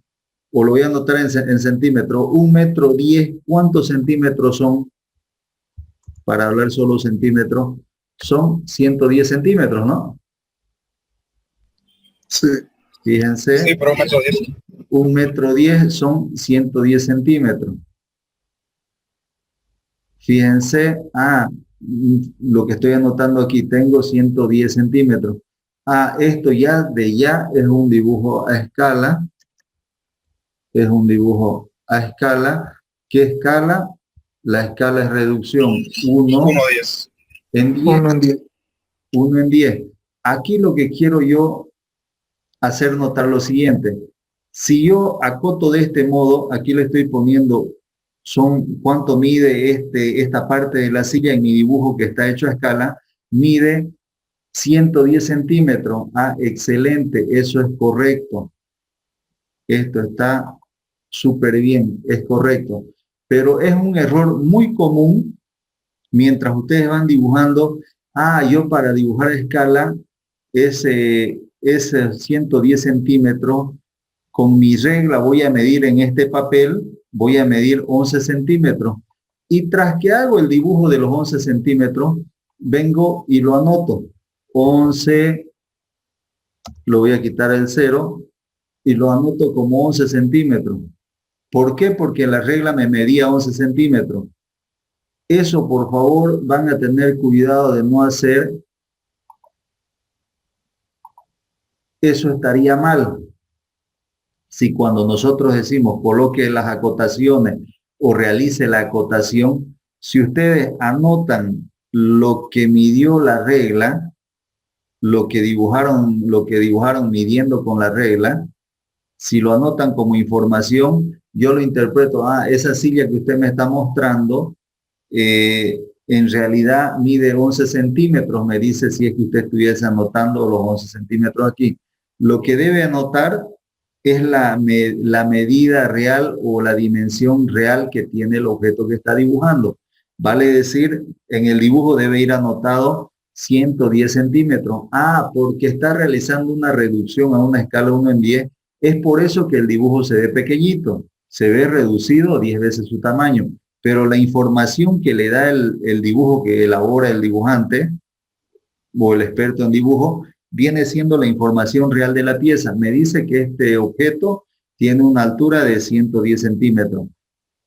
o lo voy a anotar en centímetros. 1,10 m, ¿cuántos centímetros son? Para hablar solo centímetros, son 110 centímetros, ¿no? Sí. Fíjense. Sí, pero 1,10 m son 110 centímetros. Fíjense, lo que estoy anotando aquí, tengo 110 centímetros. Esto ya es un dibujo a escala. Es un dibujo a escala. ¿Qué escala? La escala es reducción. 1 en 10. 1 en 10. 1 en 10. Aquí lo que quiero yo hacer notar lo siguiente. Si yo acoto de este modo, aquí le estoy poniendo cuánto mide esta parte de la silla en mi dibujo que está hecho a escala. mide 110 centímetros. Ah, excelente, eso es correcto. Esto está súper bien, es correcto. Pero es un error muy común mientras ustedes van dibujando. Ah, yo para dibujar a escala ese 110 centímetros, con mi regla voy a medir en este papel, voy a medir 11 centímetros. Y tras que hago el dibujo de los 11 centímetros, vengo y lo anoto. 11, lo voy a quitar el 0 y lo anoto como 11 centímetros. ¿Por qué? Porque la regla me medía 11 centímetros. Eso, por favor, van a tener cuidado de no hacer. Eso estaría mal. Si cuando nosotros decimos coloque las acotaciones o realice la acotación, si ustedes anotan lo que midió la regla, lo que dibujaron midiendo con la regla, si lo anotan como información, yo lo interpreto, esa silla que usted me está mostrando, en realidad mide 11 centímetros, me dice si es que usted estuviese anotando los 11 centímetros aquí. Lo que debe anotar es la medida real o la dimensión real que tiene el objeto que está dibujando. Vale decir, en el dibujo debe ir anotado 110 centímetros. Porque está realizando una reducción a una escala 1 en 10. Es por eso que el dibujo se ve pequeñito, se ve reducido 10 veces su tamaño. Pero la información que le da el dibujo que elabora el dibujante o el experto en dibujo viene siendo la información real de la pieza. Me dice que este objeto tiene una altura de 110 centímetros.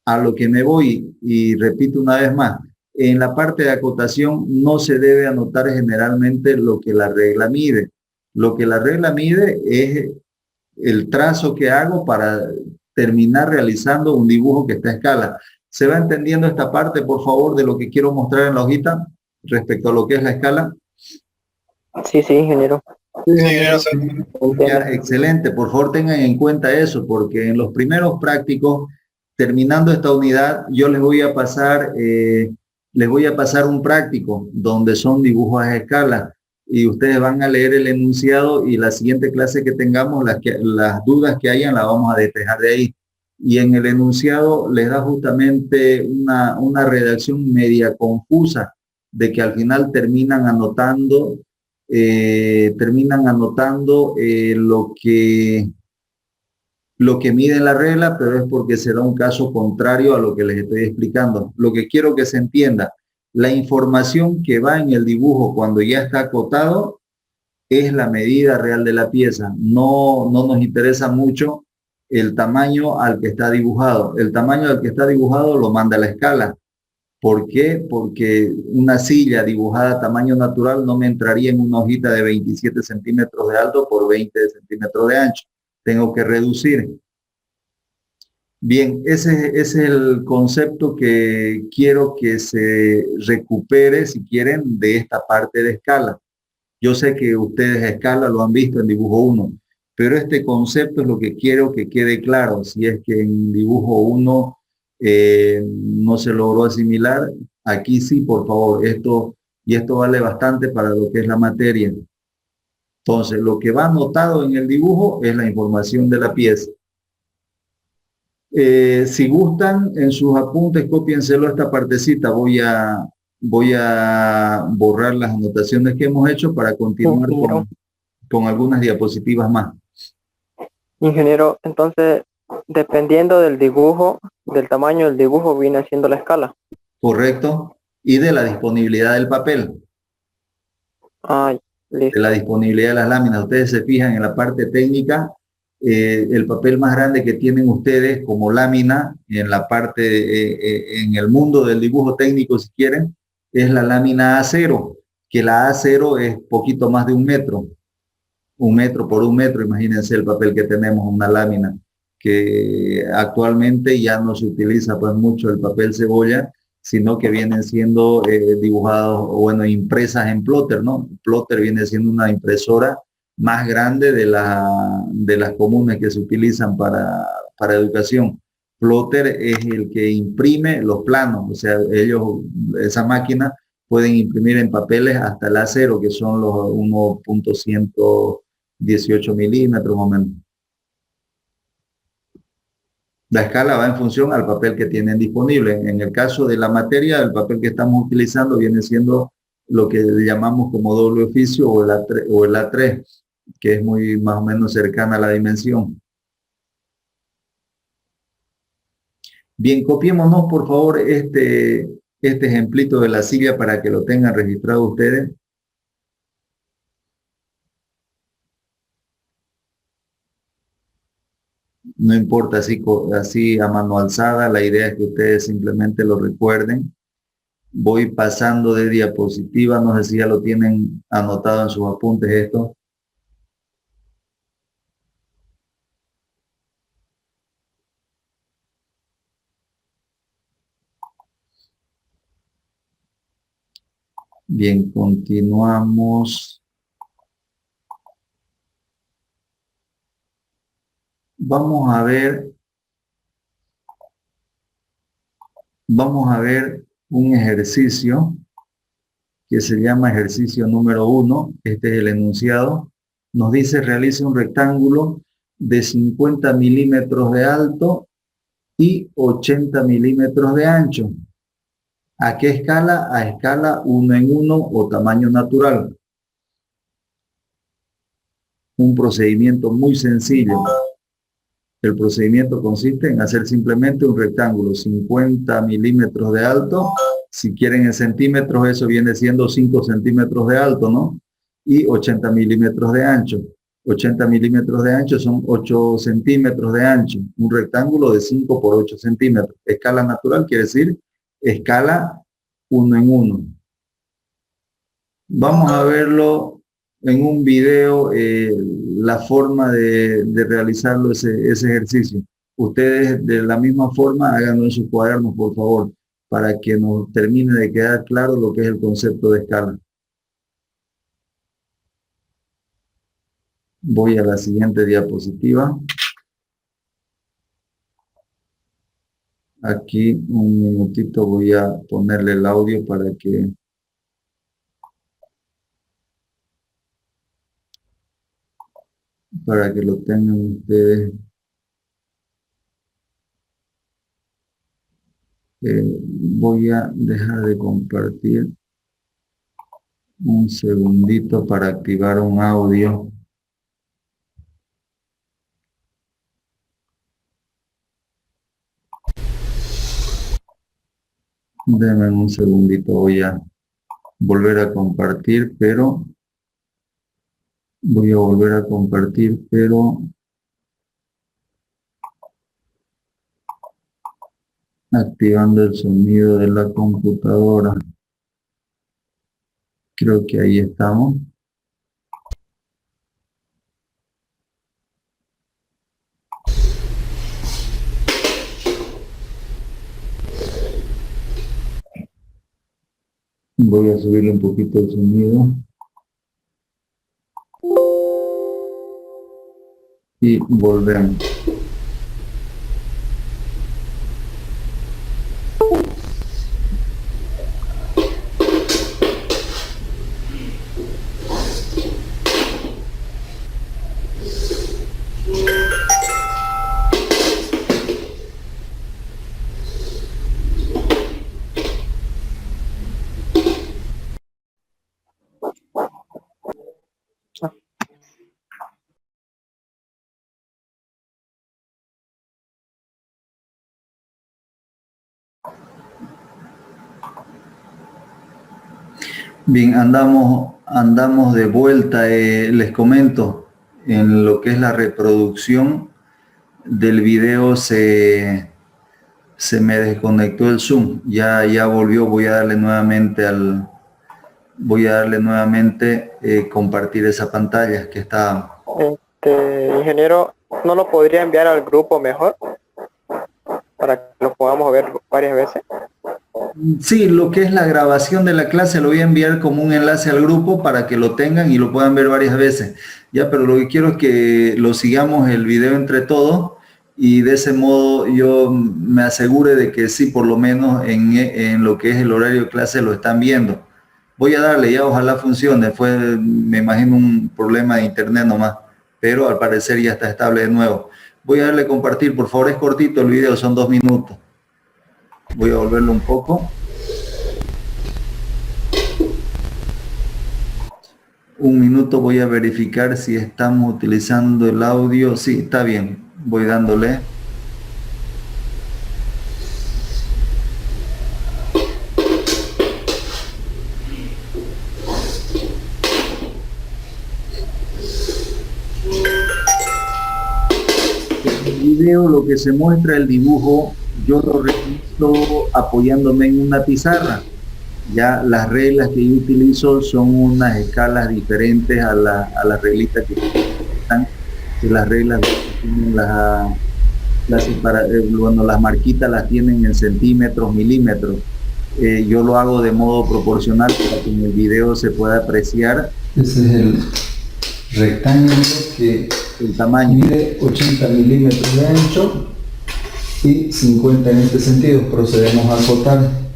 A lo que me voy, y repito una vez más, en la parte de acotación no se debe anotar generalmente lo que la regla mide. Lo que la regla mide es el trazo que hago para terminar realizando un dibujo que está a escala. ¿Se va entendiendo esta parte, por favor, de lo que quiero mostrar en la hojita respecto a lo que es la escala? Sí, ingeniero. Sí, ingeniero. Ya, excelente, por favor tengan en cuenta eso, porque en los primeros prácticos, terminando esta unidad, yo les voy a pasar un práctico donde son dibujos a escala y ustedes van a leer el enunciado y la siguiente clase que tengamos, las dudas que hayan las vamos a despejar de ahí. Y en el enunciado les da justamente una redacción media confusa de que al final terminan anotando lo que mide la regla, pero es porque será un caso contrario a lo que les estoy explicando. Lo que quiero que se entienda, la información que va en el dibujo cuando ya está acotado es la medida real de la pieza. No nos interesa mucho el tamaño al que está dibujado. El tamaño al que está dibujado lo manda a la escala. ¿Por qué? Porque una silla dibujada a tamaño natural no me entraría en una hojita de 27 centímetros de alto por 20 centímetros de ancho. Tengo que reducir. Bien, ese es el concepto que quiero que se recupere, si quieren, de esta parte de escala. Yo sé que ustedes a escala lo han visto en dibujo 1, pero este concepto es lo que quiero que quede claro. Si es que en dibujo 1 no se logró asimilar, aquí sí, por favor, esto vale bastante para lo que es la materia. Entonces, lo que va anotado en el dibujo es la información de la pieza. Si gustan, en sus apuntes, cópienselo esta partecita. Voy a borrar las anotaciones que hemos hecho para continuar con algunas diapositivas más. Ingeniero, entonces, dependiendo del dibujo, del tamaño del dibujo, viene siendo la escala. Correcto. Y de la disponibilidad del papel. Listo. De la disponibilidad de las láminas. Ustedes se fijan en la parte técnica, el papel más grande que tienen ustedes como lámina en la parte, en el mundo del dibujo técnico, si quieren, es la lámina A0, que la A0 es poquito más de 1 metro. 1 metro por 1 metro, imagínense el papel que tenemos, una lámina, que actualmente ya no se utiliza pues mucho el papel cebolla, sino que vienen siendo dibujados, o bueno, impresas en plotter, ¿no? Plotter viene siendo una impresora más grande de las comunes que se utilizan para educación. Plotter es el que imprime los planos, o sea, esa máquina pueden imprimir en papeles hasta el A0, que son los 1.118 milímetros más o menos. La escala va en función al papel que tienen disponible. En el caso de la materia, el papel que estamos utilizando viene siendo lo que llamamos como doble oficio o el A3, que es muy más o menos cercana a la dimensión. Bien, copiémonos por favor este ejemplito de la silla para que lo tengan registrado ustedes. No importa así a mano alzada, la idea es que ustedes simplemente lo recuerden. Voy pasando de diapositiva, no sé si ya lo tienen anotado en sus apuntes esto. Bien, continuamos. Vamos a ver un ejercicio que se llama ejercicio número 1. Este es el enunciado. Nos dice realice un rectángulo de 50 milímetros de alto y 80 milímetros de ancho. ¿A qué escala? A escala 1 en 1 o tamaño natural. Un procedimiento muy sencillo. El procedimiento consiste en hacer simplemente un rectángulo 50 milímetros de alto. Si quieren en centímetros, eso viene siendo 5 centímetros de alto, ¿no? Y 80 milímetros de ancho. 80 milímetros de ancho son 8 centímetros de ancho. Un rectángulo de 5 por 8 centímetros. Escala natural quiere decir escala 1 en 1. Vamos a verlo en un video, la forma de realizarlo ese ejercicio. Ustedes de la misma forma háganlo en sus cuadernos, por favor, para que nos termine de quedar claro lo que es el concepto de escala. Voy a la siguiente diapositiva. Aquí un minutito voy a ponerle el audio para que lo tengan ustedes. Voy a dejar de compartir un segundito para activar un audio. Denme un segundito, voy a volver a compartir, pero activando el sonido de la computadora. Creo que ahí estamos. Voy a subirle un poquito el sonido. Y volvemos. Bien, andamos de vuelta, les comento, en lo que es la reproducción del video se me desconectó el Zoom, ya volvió. Voy a darle nuevamente compartir esa pantalla que está. Ingeniero, ¿no lo podría enviar al grupo mejor? Para que lo podamos ver varias veces. Sí, lo que es la grabación de la clase lo voy a enviar como un enlace al grupo para que lo tengan y lo puedan ver varias veces. Ya, pero lo que quiero es que lo sigamos el video entre todos y de ese modo yo me asegure de que sí, por lo menos en lo que es el horario de clase lo están viendo. Voy a darle, ya ojalá funcione. Fue, me imagino, un problema de internet nomás, pero al parecer ya está estable de nuevo. Voy a darle compartir, por favor, es cortito el video, son 2 minutos. Voy a volverlo un poco. Un minuto, voy a verificar si estamos utilizando el audio. Sí, está bien. Voy dándole. En el video lo que se muestra el dibujo, yo lo realizo apoyándome en una pizarra. Ya las reglas que yo utilizo son unas escalas diferentes a las reglitas que están, que las reglas tienen bueno, las marquitas las tienen en centímetros, milímetros. Yo lo hago de modo proporcional para que en el video se pueda apreciar. Ese es el rectángulo que el tamaño mide 80 milímetros de ancho y 50 en este sentido. Procedemos a acotar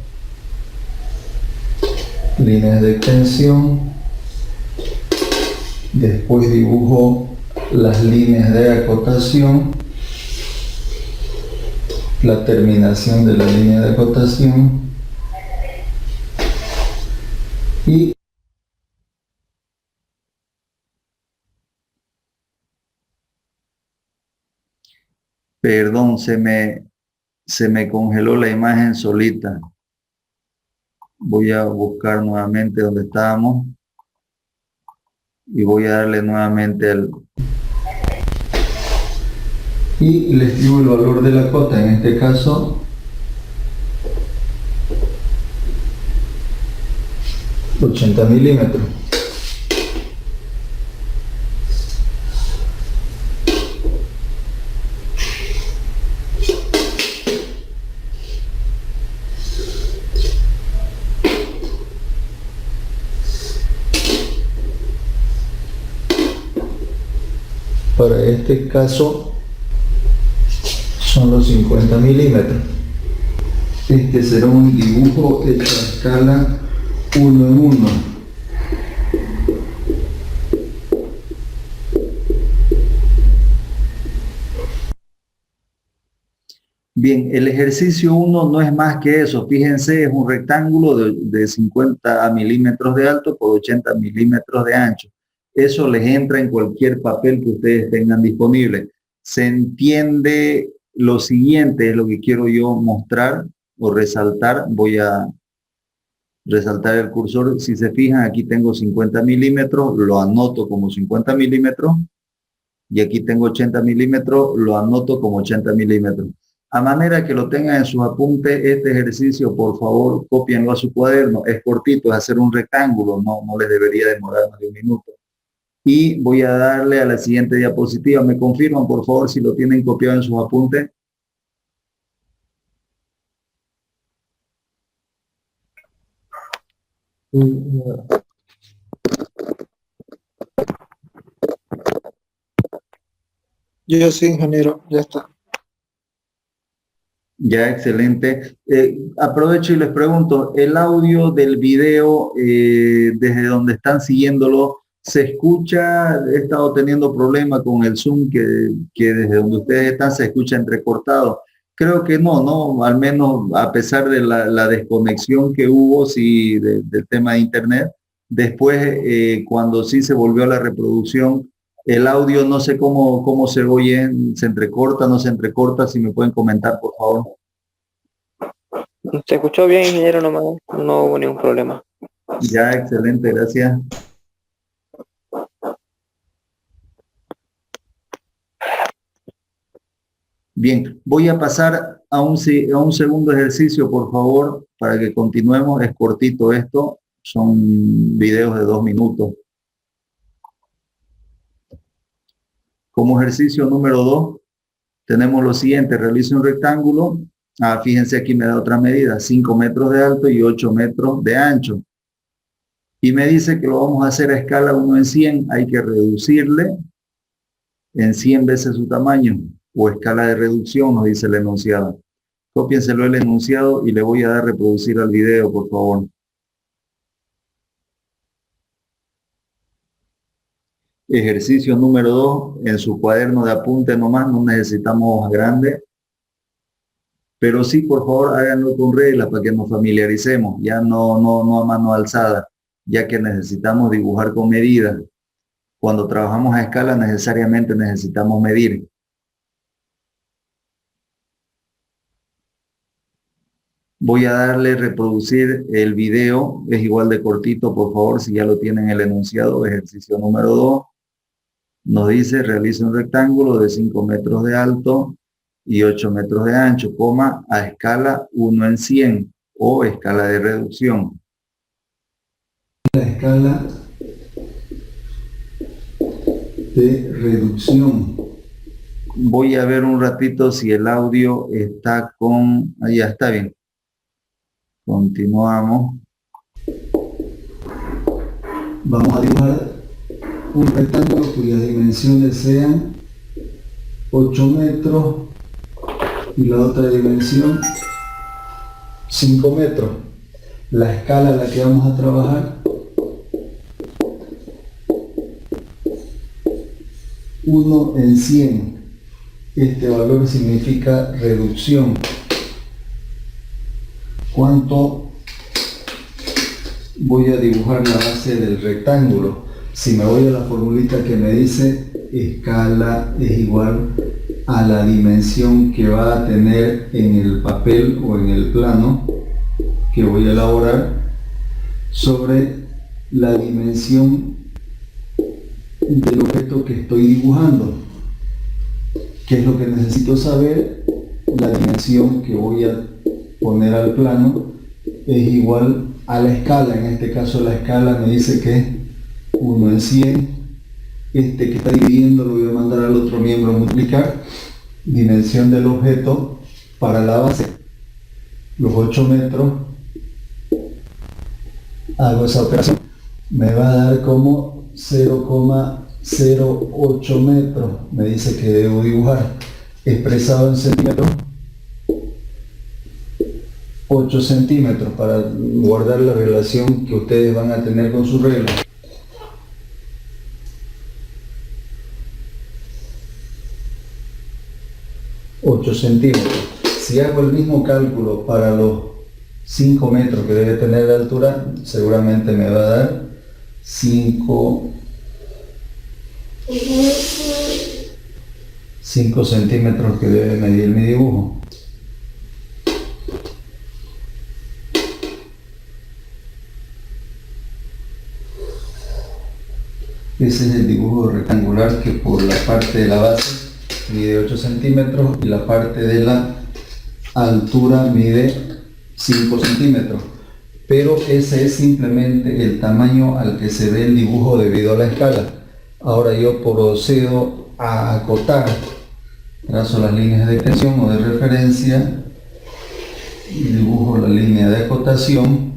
líneas de extensión, después dibujo las líneas de acotación, la terminación de la línea de acotación y perdón, se me congeló la imagen solita. Voy a buscar nuevamente donde estábamos y voy a darle nuevamente el... Y les digo el valor de la cota, en este caso 80 milímetros. Para este caso son los 50 milímetros. Este será un dibujo hecho a escala 1 en 1. Bien, el ejercicio 1 no es más que eso. Fíjense, es un rectángulo de 50 milímetros de alto por 80 milímetros de ancho. Eso les entra en cualquier papel que ustedes tengan disponible. Se entiende lo siguiente, es lo que quiero yo mostrar o resaltar. Voy a resaltar el cursor. Si se fijan, aquí tengo 50 milímetros, lo anoto como 50 milímetros. Y aquí tengo 80 milímetros, lo anoto como 80 milímetros. A manera que lo tengan en sus apuntes, este ejercicio, por favor, cópienlo a su cuaderno. Es cortito, es hacer un rectángulo, no les debería demorar más de un minuto. Y voy a darle a la siguiente diapositiva. ¿Me confirman, por favor, si lo tienen copiado en sus apuntes? Yo sí, ingeniero, ya está. Ya, excelente. Aprovecho y les pregunto, ¿el audio del video desde donde están siguiéndolo se escucha? He estado teniendo problemas con el Zoom que desde donde ustedes están se escucha entrecortado. Creo que no, al menos a pesar de la desconexión que hubo, sí, del tema de internet. Después, cuando sí se volvió a la reproducción, el audio no sé cómo se oye, se entrecorta, no se entrecorta, si me pueden comentar, por favor. Se escuchó bien, ingeniero, no hubo ningún problema. Ya, excelente, gracias. Bien, voy a pasar a un segundo ejercicio, por favor, para que continuemos. Es cortito esto, son videos de 2 minutos. Como ejercicio número 2, tenemos lo siguiente: realice un rectángulo. Fíjense, aquí me da otra medida, 5 metros de alto y 8 metros de ancho. Y me dice que lo vamos a hacer a escala 1 en 100. Hay que reducirle en 100 veces su tamaño, o escala de reducción, nos dice el enunciado. Cópienselo el enunciado y le voy a dar reproducir al video, por favor. Ejercicio número 2, en su cuaderno de apunte nomás, no necesitamos hojas grandes, pero sí, por favor, háganlo con reglas para que nos familiaricemos, ya no a mano alzada, ya que necesitamos dibujar con medidas. Cuando trabajamos a escala, necesariamente necesitamos medir. Voy a darle reproducir el video, es igual de cortito, por favor, si ya lo tienen el enunciado, ejercicio número 2. Nos dice, realiza un rectángulo de 5 metros de alto y 8 metros de ancho, coma, a escala 1 en 100 o escala de reducción. La escala de reducción. Voy a ver un ratito si el audio está con... Ahí ya está bien. Continuamos. Vamos a dibujar un rectángulo cuyas dimensiones sean 8 metros y la otra dimensión 5 metros. La escala a la que vamos a trabajar, 1 en 100. Este valor significa reducción. ¿Cuánto voy a dibujar la base del rectángulo? Si me voy a la formulita que me dice escala es igual a la dimensión que va a tener en el papel o en el plano que voy a elaborar sobre la dimensión del objeto que estoy dibujando. ¿Qué es lo que necesito saber? La dimensión que voy a poner al plano es igual a la escala. En este caso la escala me dice que es 1 en 100. Este que está dividiendo lo voy a mandar al otro miembro a multiplicar. Dimensión del objeto para la base, los 8 metros. Hago esa operación, me va a dar como 0,08 metros. Me dice que debo dibujar, expresado en centímetros, 8 centímetros, para guardar la relación que ustedes van a tener con su regla. centímetros. Si hago el mismo cálculo para los 5 metros que debe tener de altura, seguramente me va a dar 5 centímetros que debe medir mi dibujo. Ese es el dibujo rectangular que por la parte de la base mide 8 centímetros y la parte de la altura mide 5 centímetros. Pero ese es simplemente el tamaño al que se ve el dibujo debido a la escala. Ahora yo procedo a acotar. Trazo las líneas de extensión o de referencia. Dibujo la línea de acotación.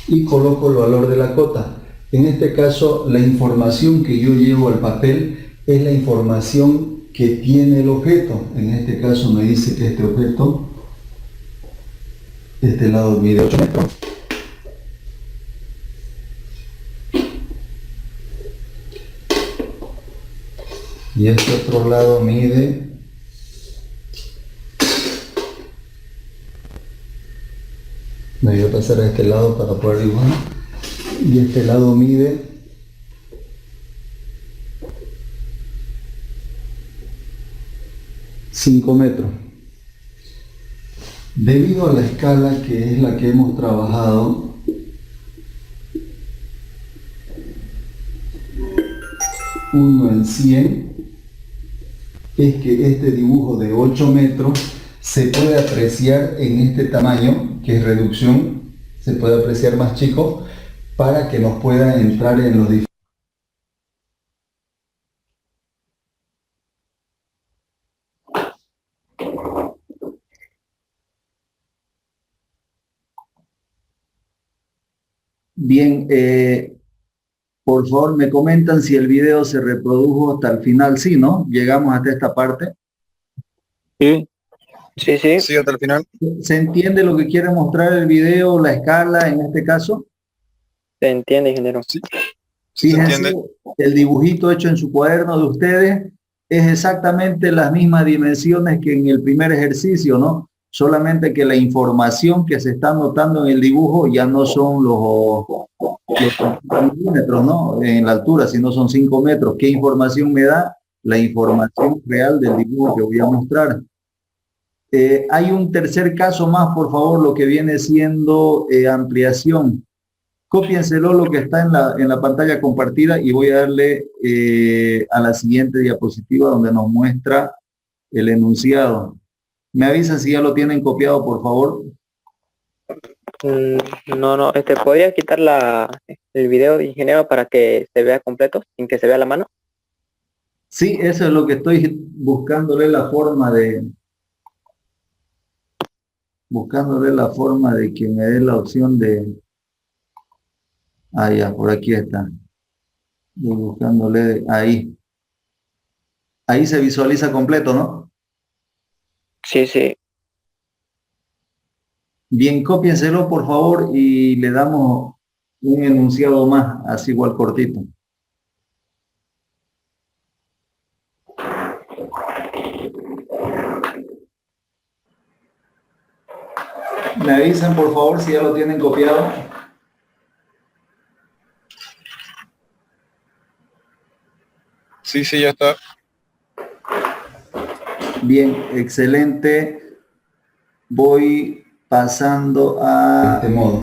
Y coloco el valor de la cota. En este caso, la información que yo llevo al papel es la información que tiene el objeto. En este caso me dice que este objeto, este lado mide 8 metros. Y este otro lado mide 5. Me voy a pasar a este lado para poder dibujar. Y este lado mide 5 metros. Debido a la escala, que es la que hemos trabajado, uno en 100, es que este dibujo de 8 metros se puede apreciar en este tamaño, que es reducción, se puede apreciar más chico, para que nos pueda entrar en los diferentes. Bien, por favor me comentan si el video se reprodujo hasta el final. Sí, ¿no? Llegamos hasta esta parte. Sí. Sí. Sí, hasta el final. ¿Se entiende lo que quiere mostrar el video, la escala en este caso? Se entiende, ingeniero. Sí, sí se Fíjense, entiende. el dibujito hecho en su cuaderno de ustedes es exactamente las mismas dimensiones que en el primer ejercicio, ¿no? Solamente que la información que se está anotando en el dibujo ya no son los 50 milímetros, ¿no? En la altura, sino son 5 metros. ¿Qué información me da? La información real del dibujo que voy a mostrar. Hay un tercer caso más, por favor, lo que viene siendo ampliación. Cópienselo lo que está en la pantalla compartida y voy a darle a la siguiente diapositiva donde nos muestra el enunciado. Me avisan si ya lo tienen copiado, por favor. No, ¿podría quitar el video de ingeniero para que se vea completo, sin que se vea la mano? Sí, eso es lo que estoy buscándole la forma de que me dé la opción de... Ah, ya, por aquí está. Estoy buscándole ahí. Ahí se visualiza completo, ¿no? Sí, sí. Bien, cópienselo, por favor, y le damos un enunciado más, así igual cortito. Me avisan, por favor, si ya lo tienen copiado. Sí, sí, ya está. Bien, excelente. Voy pasando a De este modo.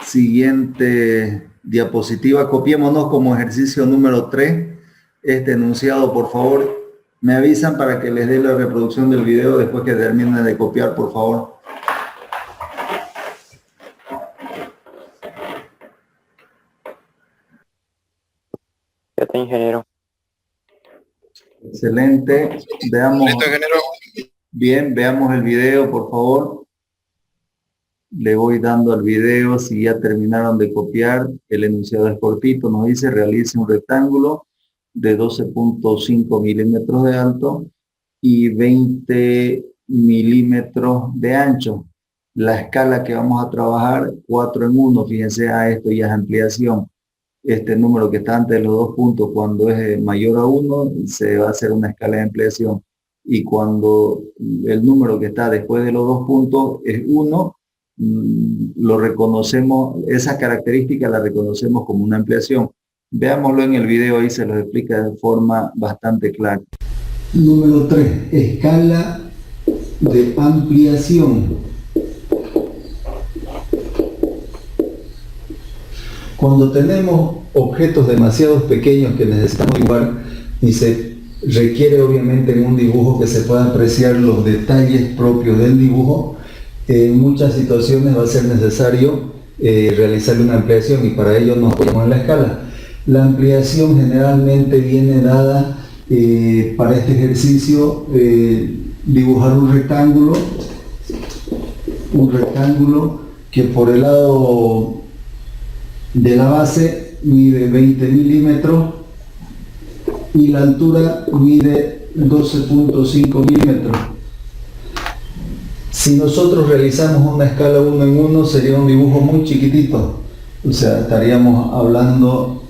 siguiente diapositiva. Copiémonos como ejercicio número 3. Este enunciado, por favor. Me avisan para que les dé la reproducción del video después que terminen de copiar, por favor. Ya está, ingeniero. Excelente. Veamos. ¿Listo, ingeniero? Bien, veamos el video, por favor. Le voy dando al video si ya terminaron de copiar. El enunciado es cortito. Nos dice realice un rectángulo de 12.5 milímetros de alto y 20 milímetros de ancho. La escala que vamos a trabajar, 4 en 1. Fíjense, esto ya es ampliación. Este número que está antes de los dos puntos, cuando es mayor a 1, se va a hacer una escala de ampliación. Y cuando el número que está después de los dos puntos es 1, lo reconocemos, esa característica la reconocemos como una ampliación. Veámoslo en el video, ahí se lo explica de forma bastante clara. Número 3, escala de ampliación. Cuando tenemos objetos demasiado pequeños que necesitamos dibujar y se requiere obviamente en un dibujo que se puedan apreciar los detalles propios del dibujo, en muchas situaciones va a ser necesario realizar una ampliación y para ello nos apoyamos en la escala. La ampliación generalmente viene dada para este ejercicio, dibujar un rectángulo que por el lado de la base mide 20 milímetros y la altura mide 12.5 milímetros. Si nosotros realizamos una escala 1 en 1 sería un dibujo muy chiquitito, o sea, estaríamos hablando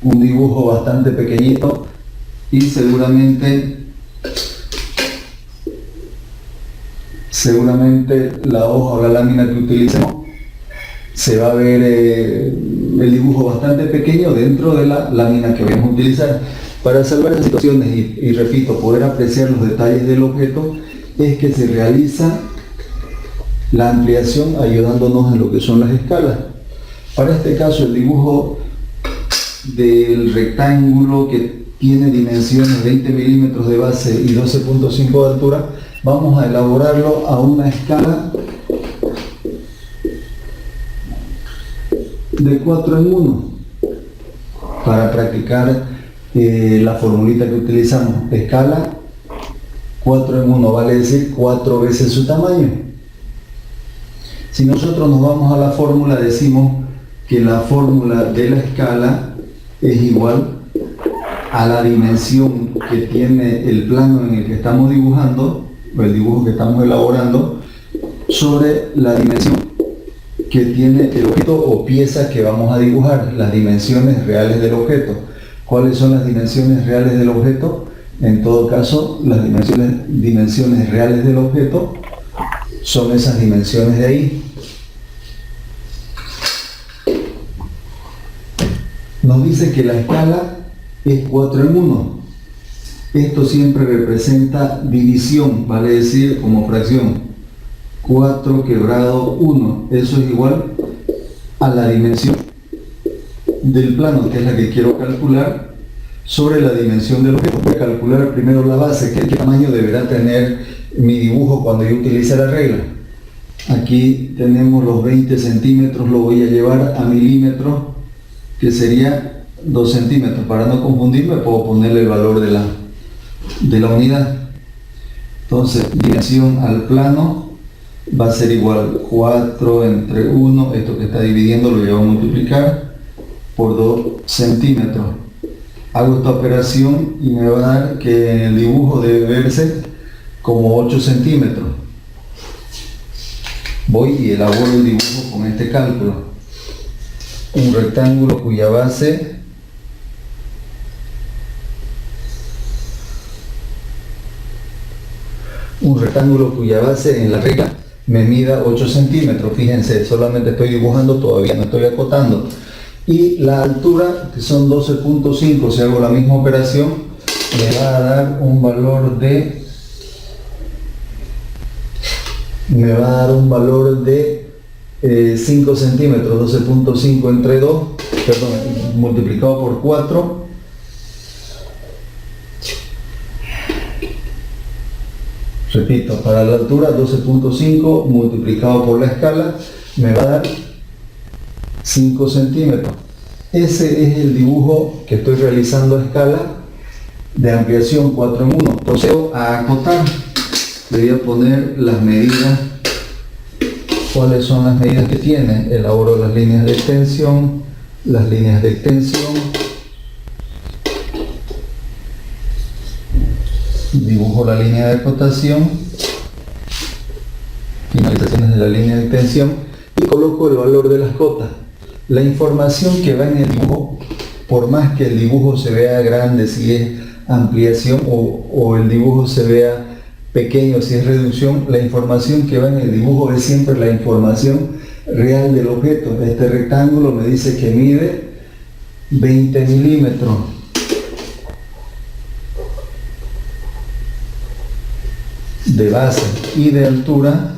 un dibujo bastante pequeñito y seguramente la hoja o la lámina que utilicemos se va a ver el dibujo bastante pequeño dentro de la lámina que vamos a utilizar. Para salvar esas situaciones y repito, poder apreciar los detalles del objeto, es que se realiza la ampliación ayudándonos en lo que son las escalas. Para este caso, el dibujo del rectángulo que tiene dimensiones 20 milímetros de base y 12.5 de altura, vamos a elaborarlo a una escala de 4 en 1 para practicar la formulita que utilizamos. Escala 4 en 1 vale decir 4 veces su tamaño. Si nosotros nos vamos a la fórmula, decimos que la fórmula de la escala es igual a la dimensión que tiene el plano en el que estamos dibujando, o el dibujo que estamos elaborando, sobre la dimensión que tiene el objeto o pieza que vamos a dibujar, las dimensiones reales del objeto. ¿Cuáles son las dimensiones reales del objeto? En todo caso, las dimensiones reales del objeto son esas dimensiones de ahí. Nos dice que la escala es 4 en 1. Esto siempre representa división, vale decir como fracción. 4 quebrado 1. Eso es igual a la dimensión del plano, que es la que quiero calcular, sobre la dimensión del objeto. Voy a calcular primero la base, qué tamaño deberá tener mi dibujo cuando yo utilice la regla. Aquí tenemos los 20 centímetros, lo voy a llevar a milímetros, que sería 2 centímetros. Para no confundirme, puedo ponerle el valor de la unidad. Entonces, dimensión al plano va a ser igual 4 entre 1, esto que está dividiendo lo llevo a multiplicar por 2 centímetros. Hago esta operación y me va a dar que en el dibujo debe verse como 8 centímetros. Voy y elaboro el dibujo con este cálculo. Un rectángulo cuya base en la regla me mida 8 centímetros. Fíjense, solamente estoy dibujando, todavía no estoy acotando. Y la altura, que son 12.5, si hago la misma operación, me va a dar un valor de 5 centímetros. 12.5 entre 2, perdón, multiplicado por 4, repito, para la altura 12.5 multiplicado por la escala me va a dar 5 centímetros. Ese es el dibujo que estoy realizando a escala de ampliación 4 en 1. Procedo a acotar. Le voy a poner las medidas. ¿Cuáles son las medidas que tiene? Elaboro las líneas de extensión, dibujo la línea de acotación, finalizaciones de la línea de extensión y coloco el valor de las cotas. La información que va en el dibujo, por más que el dibujo se vea grande si es ampliación o el dibujo se vea pequeño si es reducción, la información que va en el dibujo es siempre la información real del objeto. Este rectángulo me dice que mide 20 milímetros. De base y de altura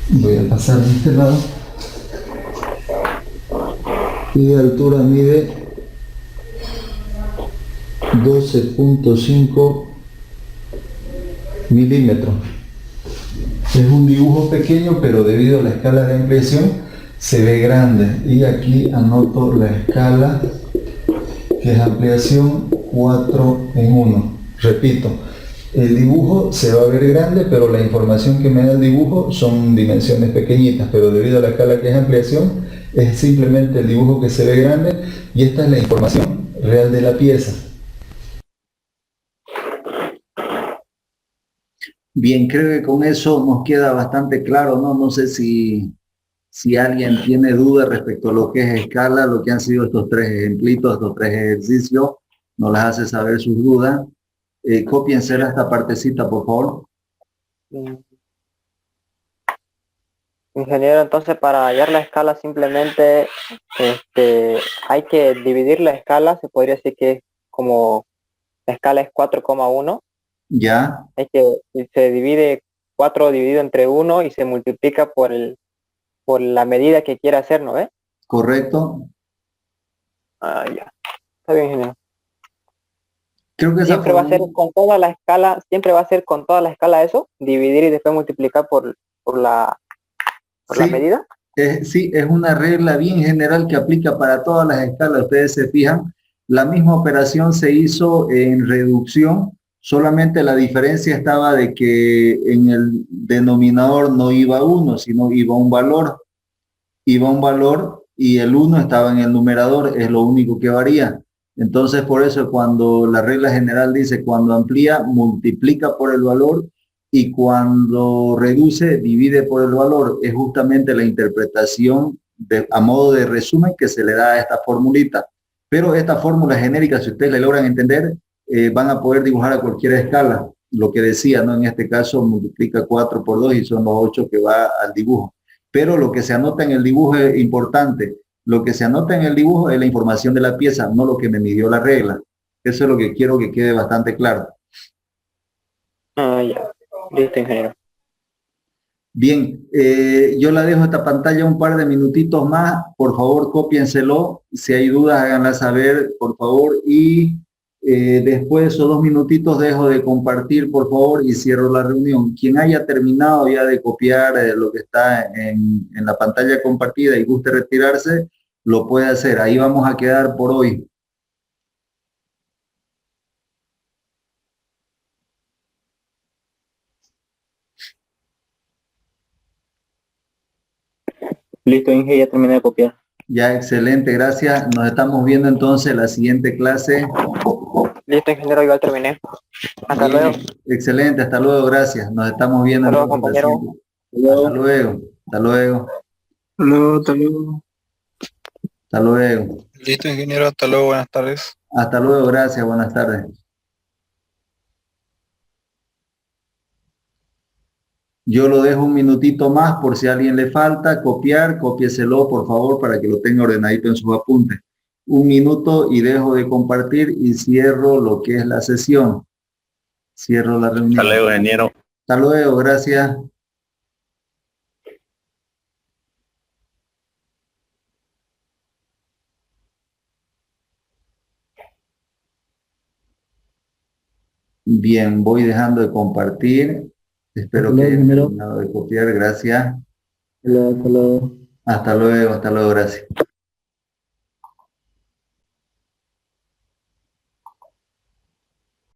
voy a pasar de este lado, y de altura mide 12.5 milímetros. Es un dibujo pequeño, pero debido a la escala de ampliación se ve grande, y aquí anoto la escala, que es ampliación 4 en 1. Repito, el dibujo se va a ver grande, pero la información que me da el dibujo son dimensiones pequeñitas, pero debido a la escala que es ampliación, es simplemente el dibujo que se ve grande, y esta es la información real de la pieza. Bien, creo que con eso nos queda bastante claro, ¿no? No sé si alguien tiene dudas respecto a lo que es escala, lo que han sido estos 3 ejemplitos, estos 3 ejercicios, nos las hace saber sus dudas. Cópiense esta partecita, por favor. Ingeniero, entonces para hallar la escala simplemente hay que dividir la escala. Se podría decir que es como la escala es 4,1. Ya. Es que se divide 4 dividido entre 1 y se multiplica por la medida que quiera hacer, ¿no ve? Correcto. Ya. Está bien, ingeniero. Creo que siempre va a ser con toda la escala, eso, dividir y después multiplicar por la medida. Sí, es una regla bien general que aplica para todas las escalas. Ustedes se fijan, la misma operación se hizo en reducción, solamente la diferencia estaba de que en el denominador no iba 1, sino iba un valor, y el 1 estaba en el numerador, es lo único que varía. Entonces, por eso cuando la regla general dice, cuando amplía, multiplica por el valor, y cuando reduce, divide por el valor. Es justamente la interpretación a modo de resumen que se le da a esta formulita. Pero esta fórmula genérica, si ustedes la logran entender, van a poder dibujar a cualquier escala. Lo que decía, ¿no? En este caso multiplica 4 por 2 y son los 8 que va al dibujo. Pero lo que se anota en el dibujo es importante. Lo que se anota en el dibujo es la información de la pieza, no lo que me midió la regla. Eso es lo que quiero que quede bastante claro. Ah, ya. Listo, ingeniero. Bien, yo la dejo esta pantalla un par de minutitos más. Por favor, cópienselo. Si hay dudas, háganla saber, por favor. Y después de esos 2 minutitos dejo de compartir, por favor, y cierro la reunión. Quien haya terminado ya de copiar lo que está en la pantalla compartida y guste retirarse, lo puede hacer. Ahí vamos a quedar por hoy. Listo, Inge, ya terminé de copiar. Ya, excelente, gracias. Nos estamos viendo entonces en la siguiente clase. Listo, ingeniero, igual terminé. Hasta Bien, luego. excelente, hasta luego, gracias. Nos estamos viendo. Hasta luego, entonces, compañero. hasta luego, hasta luego, Hasta luego. hasta luego. Listo, ingeniero, hasta luego, buenas tardes. Hasta luego, gracias, buenas tardes. Yo lo dejo un minutito más por si a alguien le falta copiar, cópieselo por favor para que lo tenga ordenadito en sus apuntes. Un minuto y dejo de compartir y cierro lo que es la sesión. Cierro la reunión. Hasta luego, ingeniero. Hasta luego, gracias. Bien, voy dejando de compartir. Espero que hayan terminado de copiar. Gracias. Hasta luego. Hasta luego, gracias.